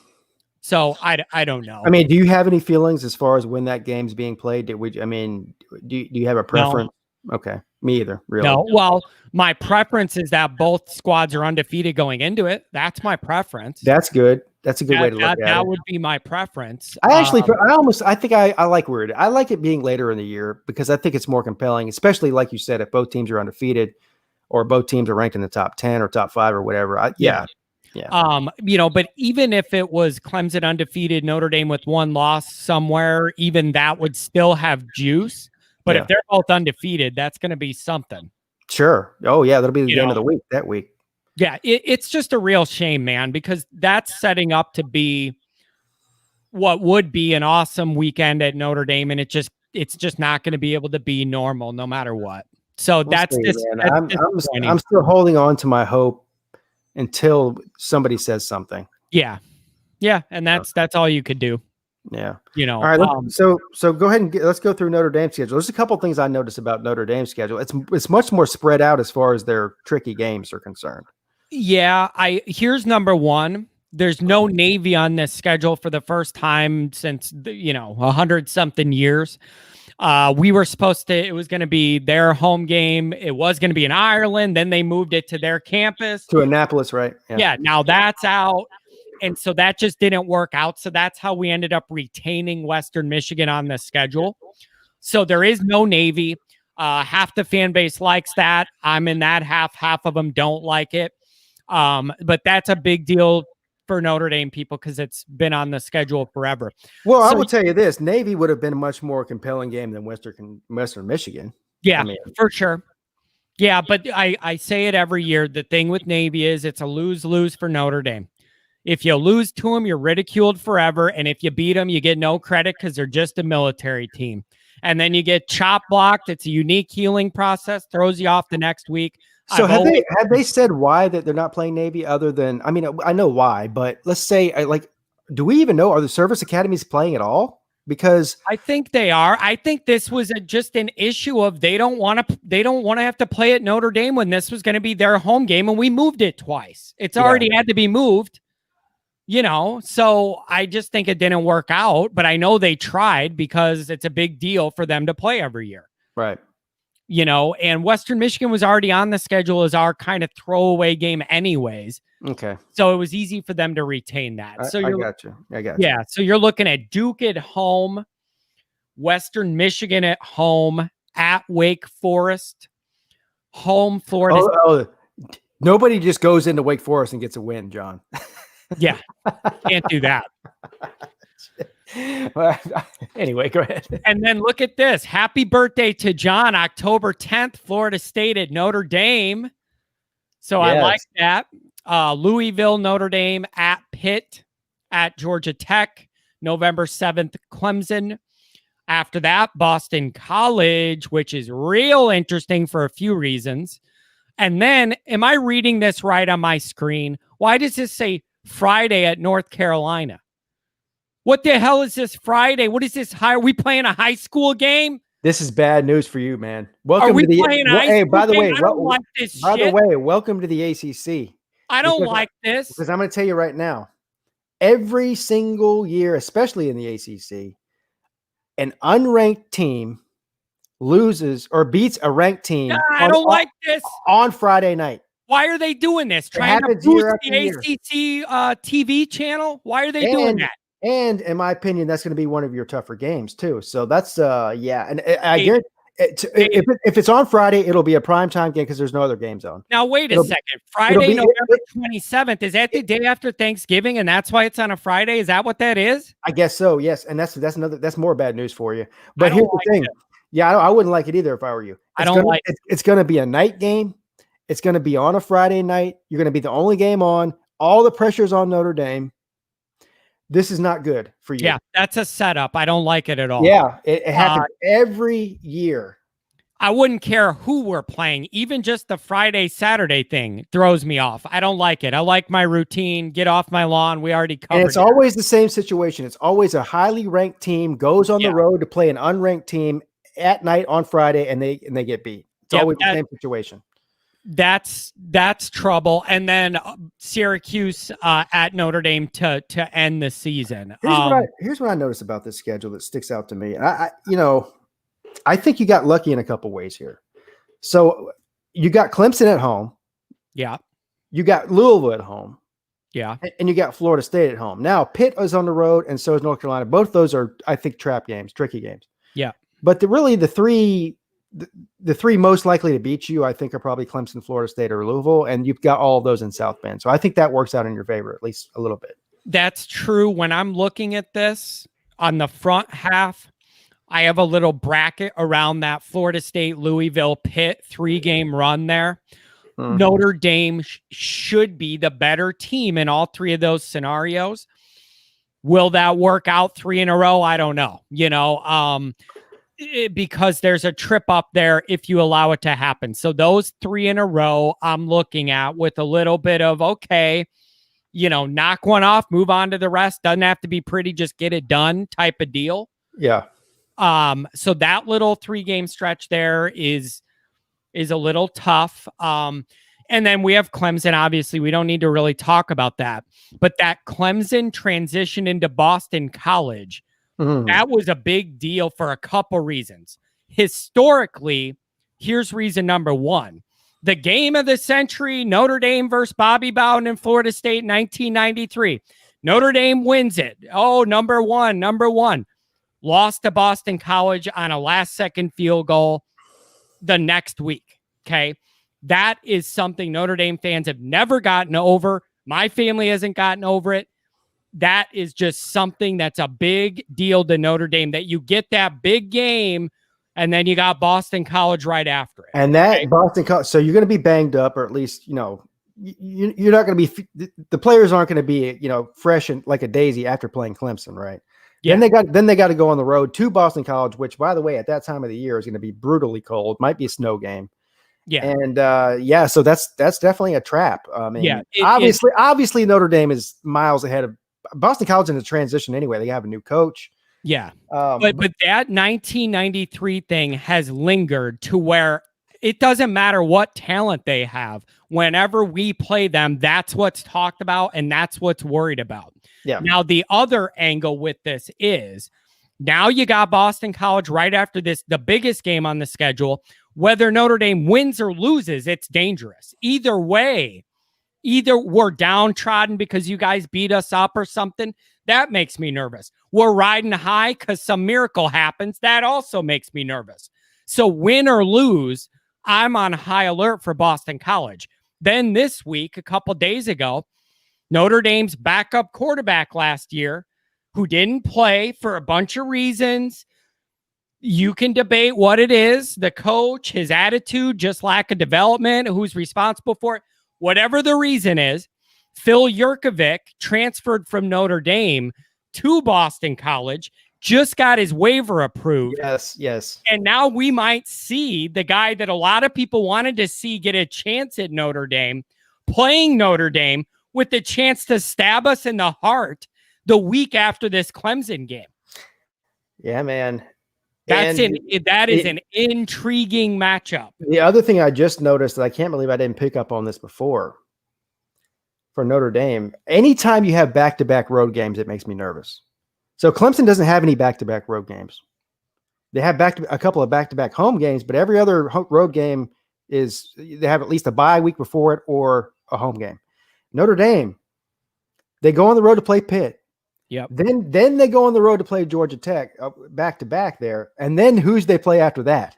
So I don't know. I mean, do you have any feelings as far as when that game's being played? Do you have a preference? No. Okay, me either. Really? No. Well, my preference is that both squads are undefeated going into it. That's my preference. That's good. That's a good way to look at it. That would be my preference. I think I like where I like it being later in the year because I think it's more compelling, especially like you said, if both teams are undefeated or both teams are ranked in the top 10 or top 5 or whatever. Yeah. But even if it was Clemson undefeated, Notre Dame with one loss somewhere, even that would still have juice. But if they're both undefeated, that's going to be something. Sure. Oh yeah. That'll be the game of the week that week. Yeah, it's just a real shame, man, because that's setting up to be what would be an awesome weekend at Notre Dame, and it's just not going to be able to be normal no matter what. So I'm still holding on to my hope until somebody says something. Yeah, and that's all you could do. Yeah. All right. So go ahead and let's go through Notre Dame's schedule. There's a couple of things I noticed about Notre Dame's schedule. It's much more spread out as far as their tricky games are concerned. Yeah, here's number one. There's no Navy on this schedule for the first time since 100-something years. We were supposed to. It was going to be their home game. It was going to be in Ireland. Then they moved it to their campus to Annapolis, right? Yeah. Now that's out, and so that just didn't work out. So that's how we ended up retaining Western Michigan on the schedule. So there is no Navy. Half the fan base likes that. I'm in that half. Half of them don't like it. But that's a big deal for Notre Dame people because it's been on the schedule forever. Well, I will tell you this: Navy would have been a much more compelling game than Western Michigan. Yeah, for sure. Yeah, but I say it every year. The thing with Navy is it's a lose-lose for Notre Dame. If you lose to them, you're ridiculed forever, and if you beat them, you get no credit because they're just a military team. And then you get chop blocked. It's a unique healing process. Throws you off the next week. So have they said why that they're not playing Navy other than, I mean, I know why, but let's say do we even know, are the service academies playing at all? Because I think they are. I think this was just an issue of they don't want to have to play at Notre Dame when this was going to be their home game. And we moved it twice. It's already had to be moved, so I just think it didn't work out, but I know they tried because it's a big deal for them to play every year. Right. And Western Michigan was already on the schedule as our kind of throwaway game anyways. Okay. So it was easy for them to retain that. I got you. Yeah. So you're looking at Duke at home, Western Michigan at home, at Wake Forest, home Florida. Nobody just goes into Wake Forest and gets a win, John. Yeah. Can't do that. Well, anyway, go ahead. And then look at this. Happy birthday to John, October 10th, Florida State at Notre Dame. So I like that. Louisville, Notre Dame, at Pitt, at Georgia Tech, November 7th, Clemson. After that, Boston College, which is real interesting for a few reasons. And then, am I reading this right on my screen? Why does this say Friday at North Carolina? What the hell is this Friday? What is this? Are we playing a high school game? This is bad news for you, man. Welcome Are we to the playing a high school by the game? way, I don't like this by shit. the way, welcome to the ACC. I don't like this. Because I'm going to tell you right now, every single year, especially in the ACC, an unranked team loses or beats a ranked team. I don't like this on Friday night. Why are they doing this? Trying to boost the ACC TV channel? Why are they doing that? And in my opinion, that's going to be one of your tougher games too. So that's yeah. And I guarantee if it's on Friday, it'll be a primetime game because there's no other games on. Now wait a second. Friday, November 27th. Is that the day after Thanksgiving, and that's why it's on a Friday? Is that what that is? I guess so. Yes, and that's more bad news for you. But here's the thing. Yeah, I wouldn't like it either if I were you. It's going to be a night game. It's going to be on a Friday night. You're going to be the only game on. All the pressure's on Notre Dame. This is not good for you. Yeah, that's a setup. I don't like it at all. Yeah, it happens every year. I wouldn't care who we're playing. Even just the Friday, Saturday thing throws me off. I don't like it. I like my routine. Get off my lawn. We already covered it. And it's always the same situation. It's always a highly ranked team goes on the road to play an unranked team at night on Friday, and they get beat. It's always the same situation. That's trouble. And then Syracuse at Notre Dame to end the season. Here's what I noticed about this schedule that sticks out to me. I think you got lucky in a couple ways here. So you got Clemson at home. Yeah. You got Louisville at home. Yeah. And you got Florida State at home. Now Pitt is on the road, and so is North Carolina. Both those are, I think, trap games, tricky games. Yeah. But the three most likely to beat you, I think, are probably Clemson, Florida State, or Louisville, and you've got all of those in South Bend. So I think that works out in your favor, at least a little bit. That's true. When I'm looking at this on the front half, I have a little bracket around that Florida State, Louisville, Pitt 3-game run there. Mm-hmm. Notre Dame should be the better team in all three of those scenarios. Will that work out 3 in a row? I don't know. Because there's a trip up there if you allow it to happen. So those 3 in a row I'm looking at with a little bit of, okay, knock one off, move on to the rest. Doesn't have to be pretty, just get it done type of deal. Yeah. So that little 3-game stretch there is a little tough. And then we have Clemson. Obviously, we don't need to really talk about that. But that Clemson transition into Boston College, that was a big deal for a couple reasons. Historically, here's reason number 1. The game of the century, Notre Dame versus Bobby Bowden in Florida State in 1993. Notre Dame wins it. Oh, number one. Lost to Boston College on a last-second field goal the next week, okay? That is something Notre Dame fans have never gotten over. My family hasn't gotten over it. That is just something that's a big deal to Notre Dame, that you get that big game, and then you got Boston College right after it. And that Boston College, so you're going to be banged up, or at least, you're not going to be, the players aren't going to be, fresh and like a daisy after playing Clemson, right? Yeah. Then they got to go on the road to Boston College, which, by the way, at that time of the year is going to be brutally cold. Might be a snow game. Yeah. And so that's definitely a trap. I mean, obviously Notre Dame is miles ahead of Boston College in the transition anyway. They have a new coach. Yeah. But that 1993 thing has lingered to where it doesn't matter what talent they have. Whenever we play them, that's what's talked about and that's what's worried about. Yeah. Now, the other angle with this is now you got Boston College right after this, the biggest game on the schedule. Whether Notre Dame wins or loses, it's dangerous. Either way, either we're downtrodden because you guys beat us up or something. That makes me nervous. We're riding high because some miracle happens. That also makes me nervous. So win or lose, I'm on high alert for Boston College. Then this week, a couple days ago, Notre Dame's backup quarterback last year, who didn't play for a bunch of reasons. You can debate what it is, the coach, his attitude, just lack of development, who's responsible for it. whatever the reason is, Phil Yurkovich transferred from Notre Dame to Boston College, just got his waiver approved. Yes. And now we might see the guy that a lot of people wanted to see get a chance at Notre Dame, playing Notre Dame with the chance to stab us in the heart the week after this Clemson game. Yeah, man. That is an intriguing matchup. The other thing I just noticed that I can't believe I didn't pick up on this before for Notre Dame, anytime you have back-to-back road games, it makes me nervous. So Clemson doesn't have any back-to-back road games. They have a couple of back-to-back home games, but every other road game they have at least a bye week before it or a home game. Notre Dame, they go on the road to play Pitt. Yep. Then they go on the road to play Georgia Tech back-to-back there. And then who's they play after that?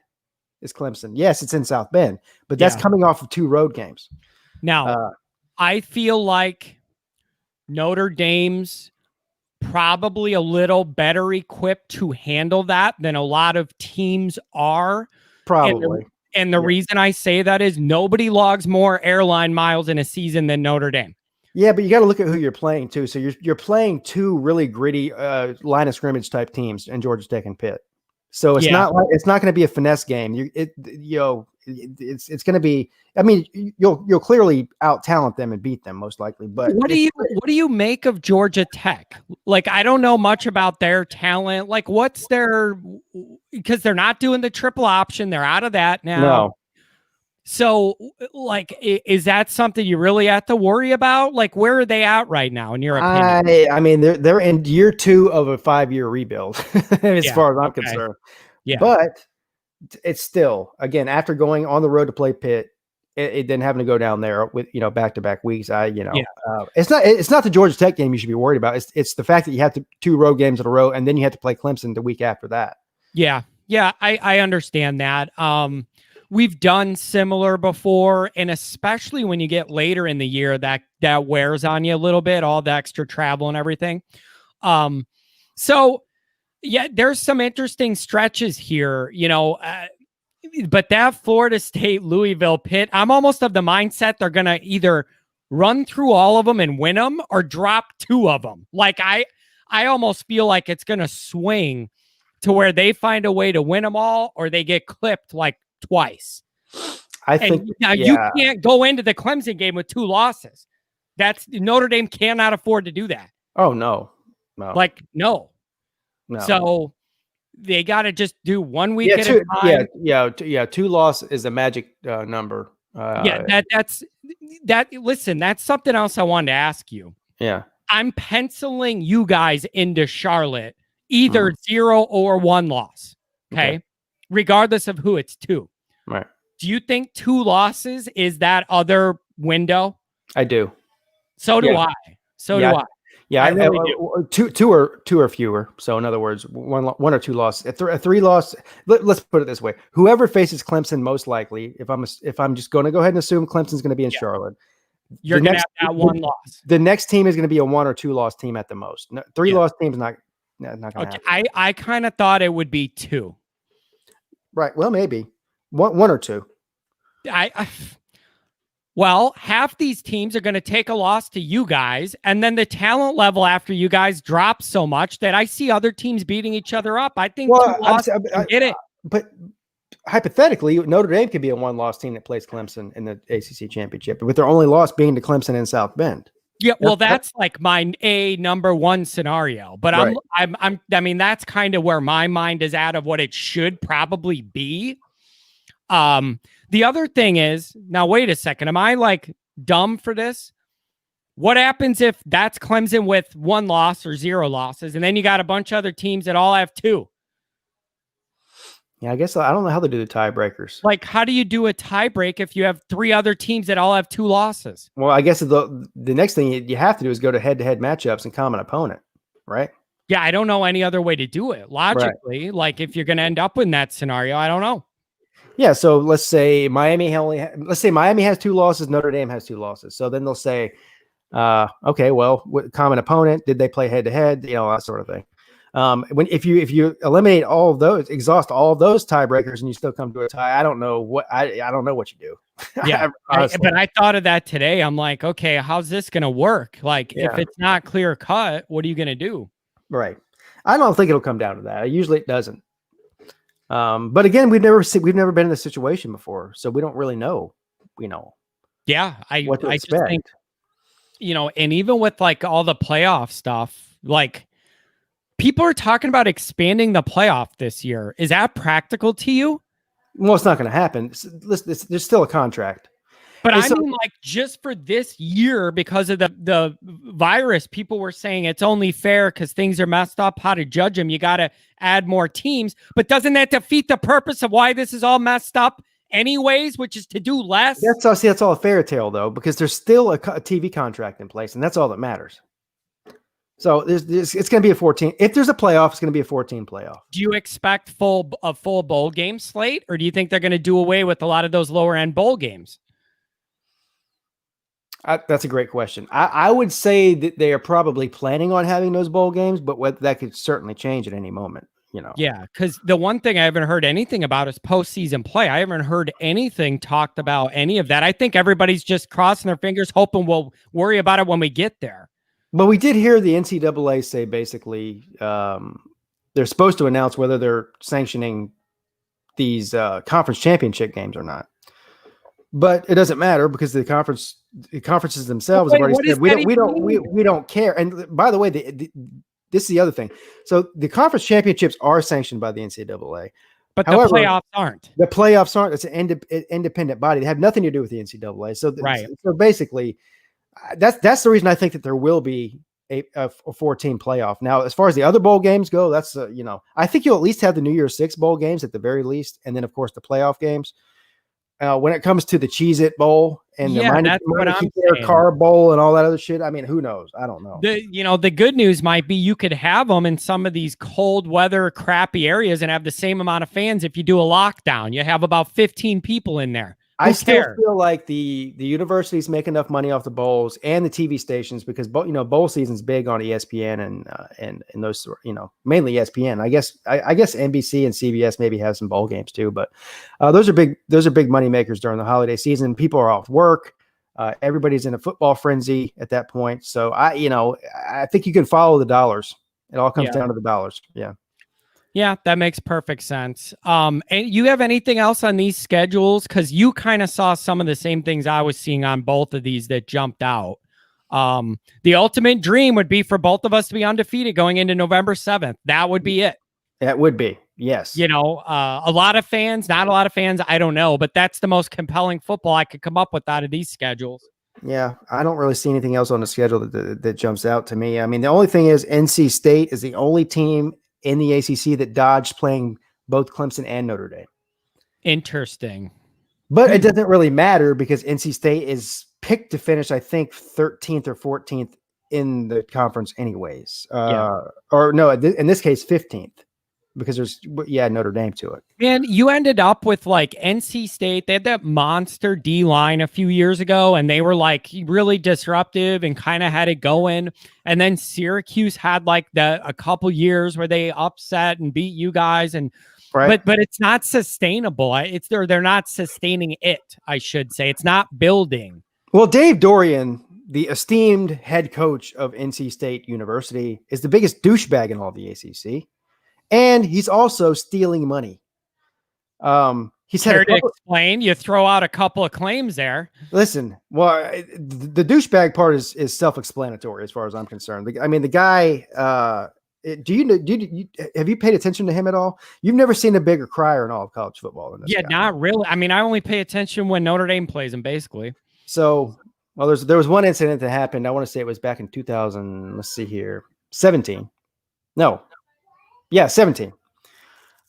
Is Clemson. Yes, it's in South Bend, but that's coming off of 2 road games. Now, I feel like Notre Dame's probably a little better equipped to handle that than a lot of teams are. Probably. And the reason I say that is nobody logs more airline miles in a season than Notre Dame. Yeah, but you got to look at who you're playing too. So you're playing 2 really gritty line of scrimmage type teams in Georgia Tech and Pitt. So it's not going to be a finesse game. It's going to be. I mean, you'll clearly out talent them and beat them most likely. But what do you make of Georgia Tech? Like, I don't know much about their talent. Like, because they're not doing the triple option. They're out of that now. No. So, like, is that something you really have to worry about? Like, where are they at right now, in your opinion? I mean, they're in year 2 of a 5-year rebuild, as far as I'm concerned. Yeah, but it's still, again, after going on the road to play Pitt, it then having to go down there with back-to-back weeks. It's not the Georgia Tech game you should be worried about. It's the fact that you have 2 road games in a row, and then you have to play Clemson the week after that. Yeah, I understand that. We've done similar before, and especially when you get later in the year, that wears on you a little bit, all the extra travel and everything. So yeah, there's some interesting stretches here, but that Florida State, Louisville, Pitt, I'm almost of the mindset they're going to either run through all of them and win them or drop 2 of them. Like I almost feel like it's going to swing to where they find a way to win them all or they get clipped like twice. I think you can't go into the Clemson game with 2 losses. Notre Dame cannot afford to do that. Oh no. No. So they got to just do 1 week at a time. 2 loss is a magic number. That's something else I wanted to ask you. Yeah. I'm penciling you guys into Charlotte, either 0 or 1 loss. Okay. Regardless of who it's to. Right. Do you think 2 losses is that other window? I do. So do I. Do I. Yeah, I really do. Two or fewer. So in other words, one or 2 losses. A 3 loss. Let's put it this way: whoever faces Clemson most likely, if I'm just going to go ahead and assume Clemson's going to be in Charlotte, you're going to have that 1 loss. The next team is going to be a 1 or 2 loss team at the most. 3 loss teams not going to happen. I kind of thought it would be 2. Right. Well, maybe 1 or 2. Well, half these teams are going to take a loss to you guys, and then the talent level after you guys drops so much that I see other teams beating each other up. I think 2 losses get it. But hypothetically, Notre Dame could be a 1-loss team that plays Clemson in the ACC championship, with their only loss being to Clemson in South Bend. Yeah, well, that's like my number 1 scenario, but right. I mean, that's kind of where my mind is at of what it should probably be. The other thing is, now wait a second, am I like dumb for this? What happens if that's Clemson with 1 loss or 0 losses, and then you got a bunch of other teams that all have 2? Yeah, I guess I don't know how to do the tiebreakers. Like, how do you do a tiebreak if you have 3 other teams that all have 2 losses? Well, I guess the next thing you have to do is go to head-to-head matchups and common opponent, right? Yeah, I don't know any other way to do it logically. Right. Like, if you're going to end up in that scenario, I don't know. Yeah, so let's say Miami has 2 losses, Notre Dame has 2 losses. So then they'll say, okay, well, what common opponent, did they play head-to-head? That sort of thing. If you eliminate all of those, exhaust all of those tiebreakers, and you still come to a tie, I don't know what you do. Yeah, but I thought of that today. I'm like, okay, how's this going to work? Like, if it's not clear cut, what are you going to do? Right. I don't think it'll come down to that. Usually it doesn't. But again, we've never been in this situation before, so we don't really know. Yeah, what to I expect. just think, and even with like all the playoff stuff, like people are talking about expanding the playoff this year. Is that practical to you? Well, it's not going to happen. There's still a contract. But I mean, like, just for this year, because of the virus, people were saying it's only fair because things are messed up. How to judge them? You got to add more teams. But doesn't that defeat the purpose of why this is all messed up anyways, which is to do less? That's all a fairy tale, though, because there's still a TV contract in place, and that's all that matters. So it's going to be a 14. If there's a playoff, it's going to be a 14 playoff. Do you expect a full bowl game slate, or do you think they're going to do away with a lot of those lower end bowl games? That's a great question. I would say that they are probably planning on having those bowl games, but that could certainly change at any moment. Yeah, because the one thing I haven't heard anything about is postseason play. I haven't heard anything talked about any of that. I think everybody's just crossing their fingers, hoping we'll worry about it when we get there. But we did hear the NCAA say basically they're supposed to announce whether they're sanctioning these conference championship games or not. But it doesn't matter because the conferences themselves have already said we don't care. And by the way, this is the other thing. So the conference championships are sanctioned by the NCAA, but however, the playoffs aren't. The playoffs aren't. It's an independent body. They have nothing to do with the NCAA. So so basically, that's the reason I think that there will be a 14 playoff. Now, as far as the other bowl games go, that's I think you'll at least have the New Year's Six bowl games at the very least, and then of course the playoff games. When it comes to the Cheez-It Bowl and the Carb Bowl and all that other shit, I mean, who knows? I don't know. The good news might be you could have them in some of these cold weather, crappy areas and have the same amount of fans if you do a lockdown. You have about 15 people in there. I still feel like the universities make enough money off the bowls and the TV stations because bowl season's big on ESPN and those mainly ESPN. I guess NBC and CBS maybe have some bowl games too, but those are big money makers during the holiday season. People are off work. Everybody's in a football frenzy at that point. So I think you can follow the dollars. It all comes down to the dollars. Yeah. Yeah, that makes perfect sense. And you have anything else on these schedules? Because you kind of saw some of the same things I was seeing on both of these that jumped out. The ultimate dream would be for both of us to be undefeated going into November 7th. That would be it. That would be, yes. A lot of fans, not a lot of fans, I don't know, but that's the most compelling football I could come up with out of these schedules. Yeah, I don't really see anything else on the schedule that jumps out to me. I mean, the only thing is NC State is the only team in the ACC that dodged playing both Clemson and Notre Dame. Interesting. But it doesn't really matter because NC State is picked to finish, I think, 13th or 14th in the conference anyways. Or no, in this case, 15th because there's Notre Dame to it. Man, you ended up with like NC State. They had that monster D line a few years ago, and they were like really disruptive and kind of had it going. And then Syracuse had like a couple years where they upset and beat you guys, and but it's not sustainable. They're not sustaining it. I should say it's not building. Well, Dave Dorian, the esteemed head coach of NC State University, is the biggest douchebag in all the ACC. And he's also stealing money. He's had to explain. You throw out a couple of claims there. Listen, well, the douchebag part is self-explanatory as far as I'm concerned. The guy. Have you paid attention to him at all? You've never seen a bigger crier in all of college football than this guy. Not really. I mean, I only pay attention when Notre Dame plays him, basically. So, well, there was one incident that happened. I want to say it was back in 2000. Let's see here, 17. No. Yeah, 17.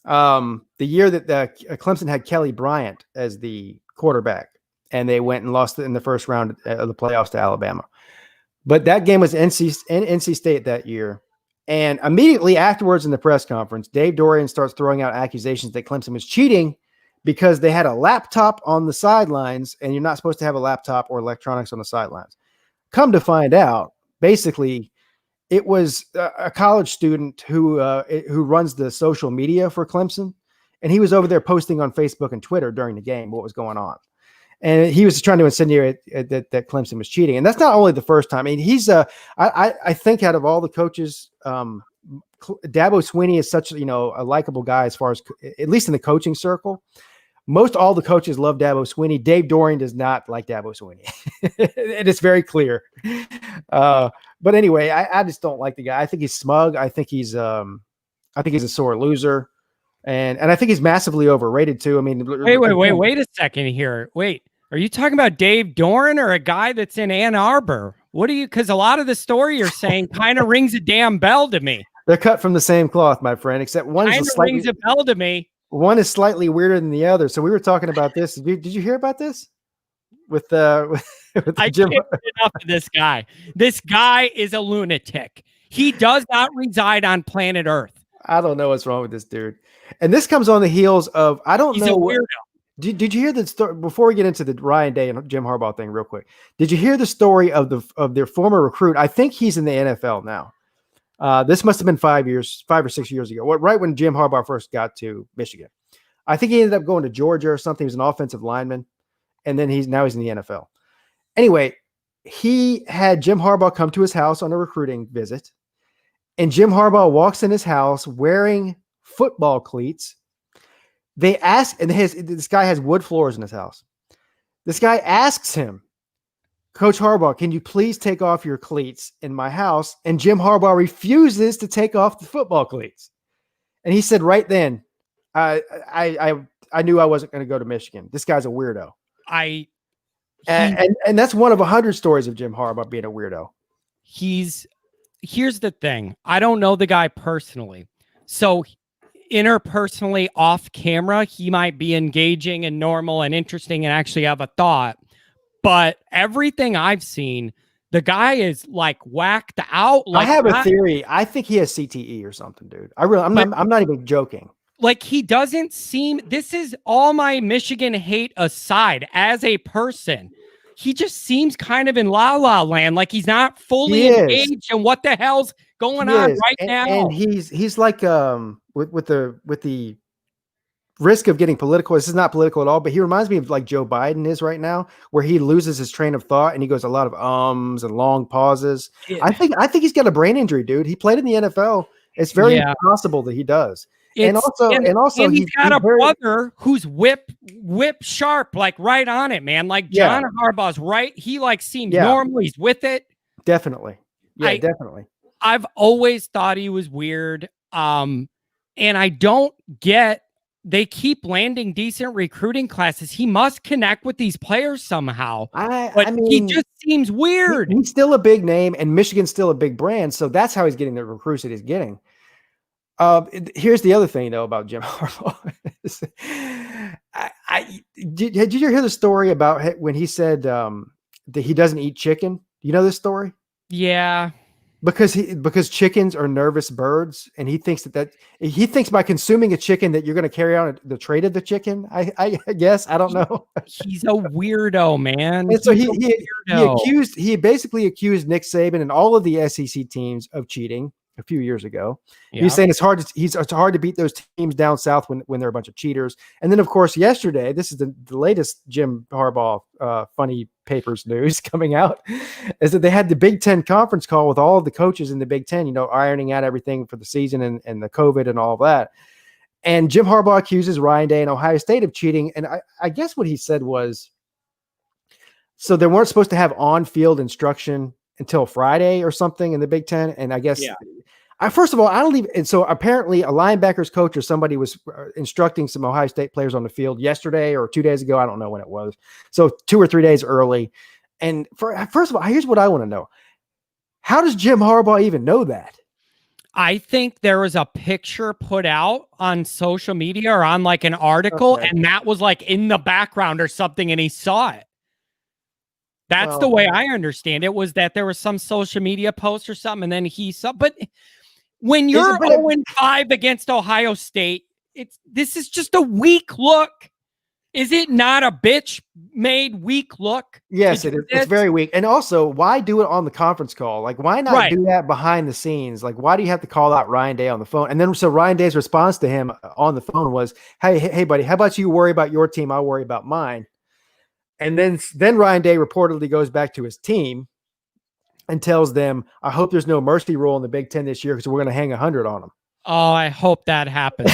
The year that Clemson had Kelly Bryant as the quarterback, and they went and lost in the first round of the playoffs to Alabama. But that game was NC State that year. And immediately afterwards in the press conference, Dave Dorian starts throwing out accusations that Clemson was cheating because they had a laptop on the sidelines, and you're not supposed to have a laptop or electronics on the sidelines. Come to find out, basically, it was a college student who runs the social media for Clemson, and he was over there posting on Facebook and Twitter during the game what was going on, and he was trying to insinuate that Clemson was cheating. And that's not only the first time. I mean, he's I think out of all the coaches, Dabo Swinney is such a likable guy as far as at least in the coaching circle. Most all the coaches love Dabo Swinney. Dave Doring does not like Dabo Swinney. And it's very clear. But anyway, I just don't like the guy. I think he's smug. I think he's a sore loser. And I think he's massively overrated too. I mean, wait a second here. Wait, are you talking about Dave Doring or a guy that's in Ann Arbor? What do you, because a lot of the story you're saying kind of rings a damn bell to me. They're cut from the same cloth, my friend, except one rings a bell to me. One is slightly weirder than the other. So we were talking about this. Did you hear about this? With I Jim. can't get enough of this guy. This guy is a lunatic. He does not reside on planet Earth. I don't know what's wrong with this dude. And this comes on the heels of He's a weirdo. Did you hear the story before we get into the Ryan Day and Jim Harbaugh thing real quick? Did you hear the story of their former recruit? I think he's in the NFL now. This must have been 5 or 6 years ago. Right when Jim Harbaugh first got to Michigan. I think he ended up going to Georgia or something. He was an offensive lineman. And then he's in the NFL. Anyway, he had Jim Harbaugh come to his house on a recruiting visit. And Jim Harbaugh walks in his house wearing football cleats. They ask, and this guy has wood floors in his house. This guy asks him, Coach Harbaugh, can you please take off your cleats in my house? And Jim Harbaugh refuses to take off the football cleats. And he said right then, I knew I wasn't going to go to Michigan. This guy's a weirdo. And that's one of 100 stories of Jim Harbaugh being a weirdo. Here's the thing. I don't know the guy personally. So interpersonally off camera, he might be engaging and normal and interesting and actually have a thought. But everything I've seen, the guy is like whacked out. Like, I have a theory. I think he has CTE or something, dude. I'm not even joking. Like, he doesn't seem, this is all my Michigan hate aside, as a person, he just seems kind of in la land. Like he's not fully engaged in what the hell's going on right now. And he's like, with the risk of getting political, this is not political at all, but he reminds me of like Joe Biden is right now, where he loses his train of thought and he goes a lot of ums and long pauses. Yeah. I think he's got a brain injury, dude. He played in the NFL. It's very possible that he does. And he's got a brother who's whip sharp, like right on it, man. Like John Harbaugh's right. He like seems normal. He's with it. Definitely. Yeah, definitely. I've always thought he was weird. And I don't get, they keep landing decent recruiting classes. He must connect with these players somehow. But he just seems weird. He's still a big name and Michigan's still a big brand. So that's how he's getting the recruits that he's getting. Here's the other thing though about Jim Harbaugh. Did you hear the story about when he said that he doesn't eat chicken? You know this story? Yeah. Because chickens are nervous birds, and he thinks that he thinks by consuming a chicken that you're going to carry on the trade of the chicken. I guess I don't know. He's a weirdo, man. And so he basically accused Nick Saban and all of the SEC teams of cheating a few years ago. Yeah. He's saying it's hard to beat those teams down south when they're a bunch of cheaters. And then of course yesterday, this is the latest Jim Harbaugh funny papers news coming out, is that they had the Big Ten conference call with all of the coaches in the Big Ten, ironing out everything for the season and the COVID and all of that. And Jim Harbaugh accuses Ryan Day and Ohio State of cheating. And I guess what he said was, so they weren't supposed to have on-field instruction until Friday or something in the Big Ten. And I guess, first of all, I don't even, and so apparently a linebackers coach or somebody was instructing some Ohio State players on the field yesterday or 2 days ago. I don't know when it was. So 2 or 3 days early. And first of all, here's what I want to know. How does Jim Harbaugh even know that? I think there was a picture put out on social media or on like an article, and that was like in the background or something, and he saw it. That's the way I understand it, was that there was some social media post or something, and then he saw. But when you're 0-5 against Ohio State, this is just a weak look. Is it not a bitch made weak look? Yes, it is. It's very weak. And also, why do it on the conference call? Like, why not do that behind the scenes? Like, why do you have to call out Ryan Day on the phone? And then, so Ryan Day's response to him on the phone was, hey, buddy, how about you worry about your team? I'll worry about mine. And then Ryan Day reportedly goes back to his team and tells them, I hope there's no mercy rule in the Big Ten this year because we're going to hang 100 on them. Oh, I hope that happens.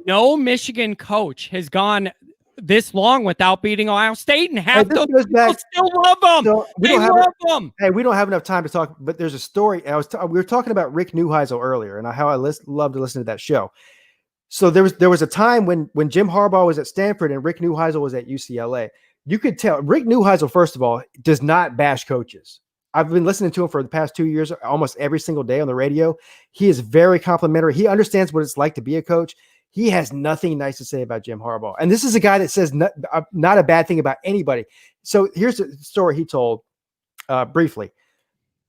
No Michigan coach has gone this long without beating Ohio State, and half those people still love them. So they love them. Hey, we don't have enough time to talk, but there's a story. We were talking about Rick Neuheisel earlier, and how I love to listen to that show. So there was a time when Jim Harbaugh was at Stanford and Rick Neuheisel was at UCLA. You could tell Rick Neuheisel, first of all, does not bash coaches. I've been listening to him for the past 2 years, almost every single day on the radio. He is very complimentary. He understands what it's like to be a coach. He has nothing nice to say about Jim Harbaugh. And this is a guy that says not a bad thing about anybody. So here's a story he told briefly.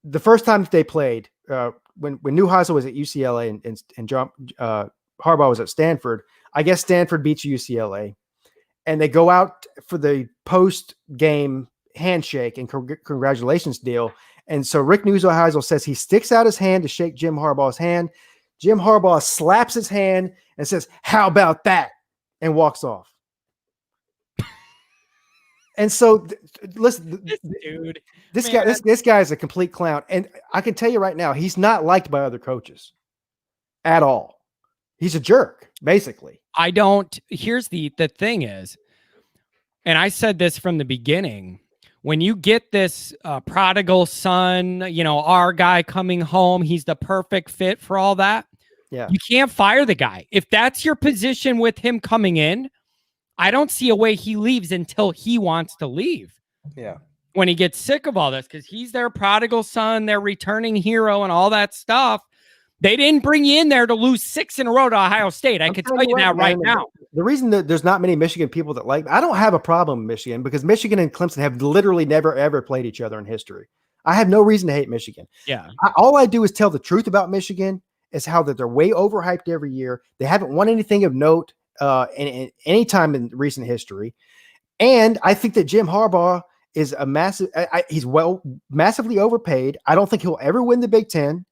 The first time that they played, when Neuheisel was at UCLA and Harbaugh was at Stanford, I guess Stanford beats UCLA. And they go out for the post-game handshake and congratulations deal. And so Rick Neuheisel says he sticks out his hand to shake Jim Harbaugh's hand. Jim Harbaugh slaps his hand and says, "How about that?" and walks off. And so, listen, this guy is a complete clown. And I can tell you right now, he's not liked by other coaches at all. He's a jerk, basically. Here's the thing is, and I said this from the beginning, when you get this prodigal son, our guy coming home, he's the perfect fit for all that. Yeah. You can't fire the guy. If that's your position with him coming in, I don't see a way he leaves until he wants to leave. Yeah. When he gets sick of all this, because he's their prodigal son, their returning hero and all that stuff. They didn't bring you in there to lose 6 in a row to Ohio State. I can tell you that right now. The reason that there's not many Michigan people that I don't have a problem with Michigan because Michigan and Clemson have literally never, ever played each other in history. I have no reason to hate Michigan. Yeah. All I do is tell the truth about Michigan is how that they're way overhyped every year. They haven't won anything of note in any time in recent history. And I think that Jim Harbaugh is a he's massively overpaid. I don't think he'll ever win the Big Ten.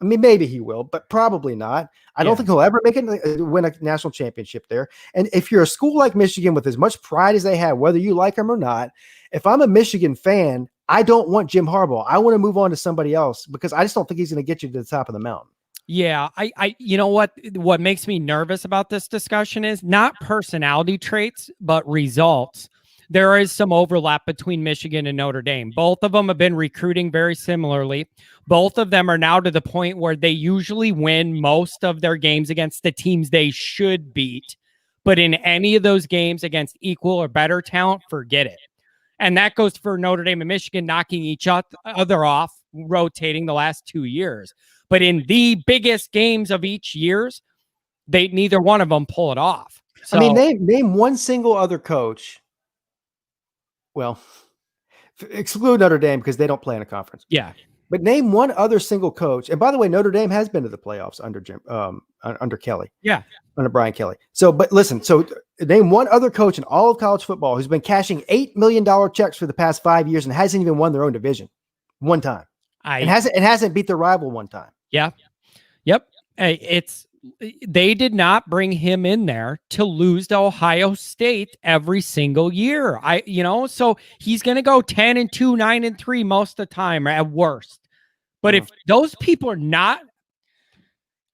I mean, maybe he will, but probably not. I don't think he'll ever win a national championship there. And if you're a school like Michigan with as much pride as they have, whether you like him or not, if I'm a Michigan fan, I don't want Jim Harbaugh. I want to move on to somebody else because I just don't think he's going to get you to the top of the mountain. Yeah, you know what makes me nervous about this discussion is not personality traits, but results. There is some overlap between Michigan and Notre Dame. Both of them have been recruiting very similarly. Both of them are now to the point where they usually win most of their games against the teams they should beat. But in any of those games against equal or better talent, forget it. And that goes for Notre Dame and Michigan knocking each other off, rotating the last 2 years. But in the biggest games of each years, neither one of them pull it off. So, I mean, name one single other coach. Well, exclude Notre Dame because they don't play in a conference. Yeah. But name one other single coach. And by the way, Notre Dame has been to the playoffs under Kelly. Yeah. Under Brian Kelly. But listen, name one other coach in all of college football who's been cashing $8 million checks for the past 5 years and hasn't even won their own division one time. It hasn't beat their rival one time. Yeah. Yep. They did not bring him in there to lose to Ohio State every single year. So he's going to go 10-2, 9-3 most of the time at worst. But if those people are not,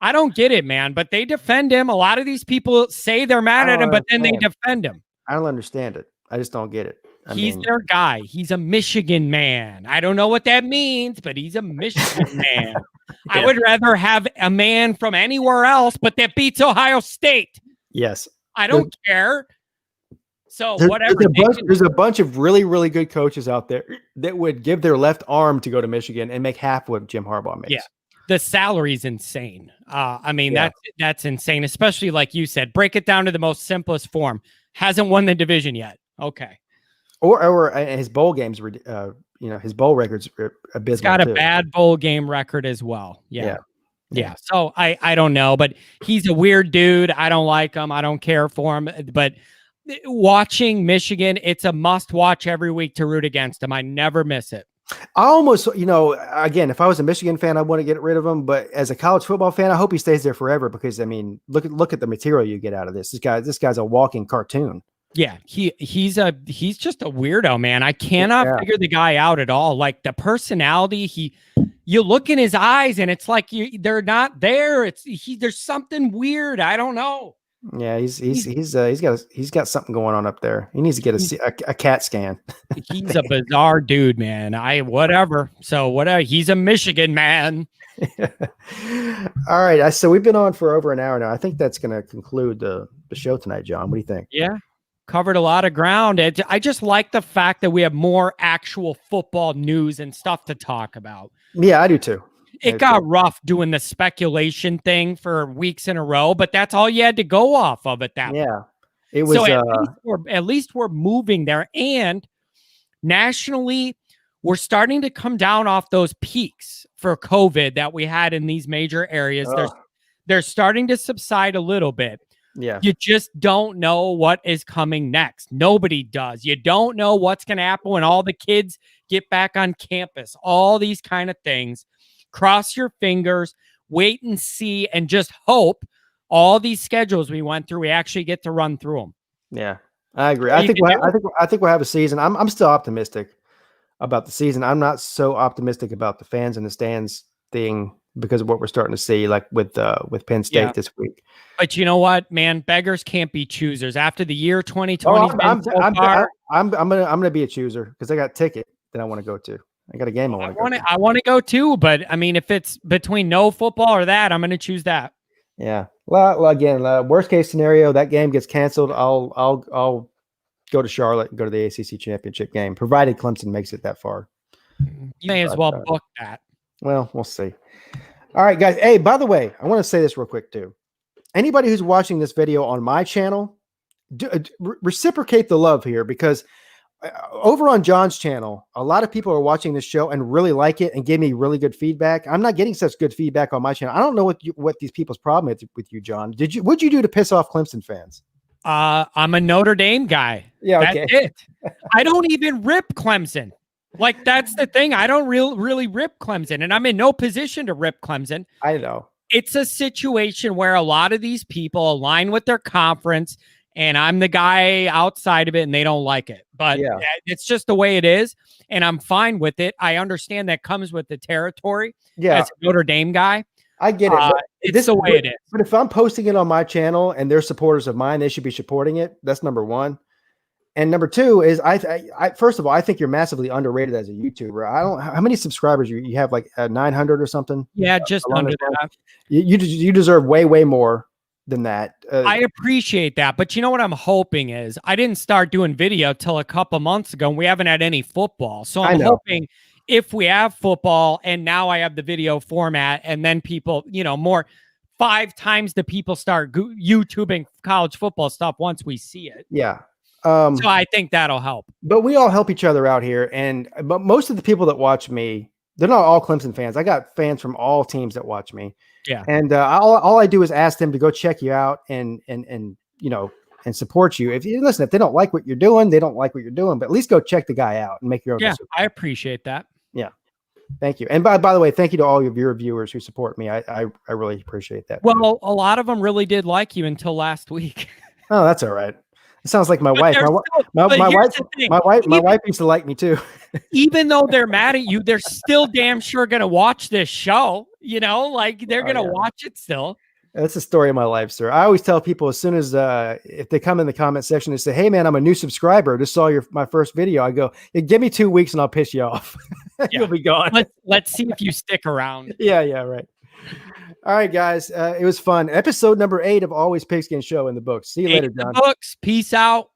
I don't get it, man, but they defend him. A lot of these people say they're mad at him, but then they defend him. I don't understand it. I just don't get it. He's their guy. He's a Michigan man. I don't know what that means, but he's a Michigan man. Yeah. I would rather have a man from anywhere else, but that beats Ohio State. Yes. I don't care. So whatever. There's a bunch of really, really good coaches out there that would give their left arm to go to Michigan and make half what Jim Harbaugh makes. Yeah. The salary's insane. That's insane, especially like you said, break it down to the most simplest form. Hasn't won the division yet. Okay. Or his bowl games were, his bowl records are abysmal. He's got a bad bowl game record as well. Yeah. So I don't know, but he's a weird dude. I don't like him. I don't care for him. But watching Michigan, it's a must watch every week to root against them. I never miss it. I almost, again, if I was a Michigan fan, I want to get rid of him. But as a college football fan, I hope he stays there forever because, I mean, look at the material you get out of this. This guy's a walking cartoon. Yeah, he's just a weirder, man. I cannot figure the guy out at all. Like the personality, you look in his eyes and it's like they're not there. There's something weird. I don't know. Yeah, he's got something going on up there. He needs to get a CAT scan. He's a bizarre dude, man. Whatever. He's a Michigan man. All right. So we've been on for over an hour now. I think that's going to conclude the show tonight, John. What do you think? Yeah. Covered a lot of ground. I just like the fact that we have more actual football news and stuff to talk about. Yeah, I do too. It got rough doing the speculation thing for weeks in a row, but that's all you had to go off of at that point. Yeah. It was at least we're moving there. And nationally, we're starting to come down off those peaks for COVID that we had in these major areas. They're starting to subside a little bit. Yeah. You just don't know what is coming next. Nobody does. You don't know what's going to happen when all the kids get back on campus, all these kind of things. Cross your fingers, wait and see, and just hope all these schedules we went through, we actually get to run through them. Yeah, I agree. I think we'll have a season. I'm still optimistic about the season. I'm not so optimistic about the fans in the stands thing because of what we're starting to see, like with Penn State this week. But you know what, man? Beggars can't be choosers. After the year 2020, I'm gonna be a chooser because I got a ticket that I want to go to. I got a game I want to go to. I want to go too, but I mean, if it's between no football or that, I'm going to choose that. Yeah. Well, again, worst case scenario, that game gets canceled. I'll go to Charlotte and go to the ACC championship game, provided Clemson makes it that far. You may as well book that. Well, we'll see. All right, guys. Hey, by the way, I want to say this real quick too. Anybody who's watching this video on my channel, reciprocate the love here because over on John's channel, a lot of people are watching this show and really like it and give me really good feedback. I'm not getting such good feedback on my channel. I don't know what these people's problem is with you, John. What'd you do to piss off Clemson fans? I'm a Notre Dame guy. Yeah, that's okay. it. I don't even rip Clemson. Like that's the thing. I don't really rip Clemson, and I'm in no position to rip Clemson. I know. It's a situation where a lot of these people align with their conference. And I'm the guy outside of it and they don't like it. But it's just the way it is. And I'm fine with it. I understand that comes with the territory as a Notre Dame guy. I get it. It's the way it is. But if I'm posting it on my channel and they're supporters of mine, they should be supporting it. That's number one. And number two is I first of all, I think you're massively underrated as a YouTuber. How many subscribers you have, like 900 or something? Yeah, just under that. You deserve way more than that. I appreciate that. But you know what I'm hoping is I didn't start doing video till a couple months ago and we haven't had any football. So I'm hoping if we have football and now I have the video format and then people, 5 times the people start YouTubing college football stuff once we see it. Yeah. So I think that'll help. But we all help each other out here. But most of the people that watch me, they're not all Clemson fans. I got fans from all teams that watch me. Yeah. And all I do is ask them to go check you out and support you. If they don't like what you're doing, they don't like what you're doing, but at least go check the guy out and make your own decision. I appreciate that. Yeah. Thank you. And by the way, thank you to all of your viewers who support me. I really appreciate that. Well, a lot of them really did like you until last week. Oh, that's all right. It sounds like my wife. My wife used to like me too. Even though they're mad at you, they're still damn sure going to watch this show. They're going to watch it still. That's the story of my life, sir. I always tell people as soon as if they come in the comment section and say, "Hey, man, I'm a new subscriber. Just saw my first video." I go, "Give me 2 weeks and I'll piss you off. You'll be gone." Let's see if you stick around. Yeah, right. All right, guys. It was fun. Episode number 8 of Always Pigskin Show in the books. See you later, John. The books. Peace out.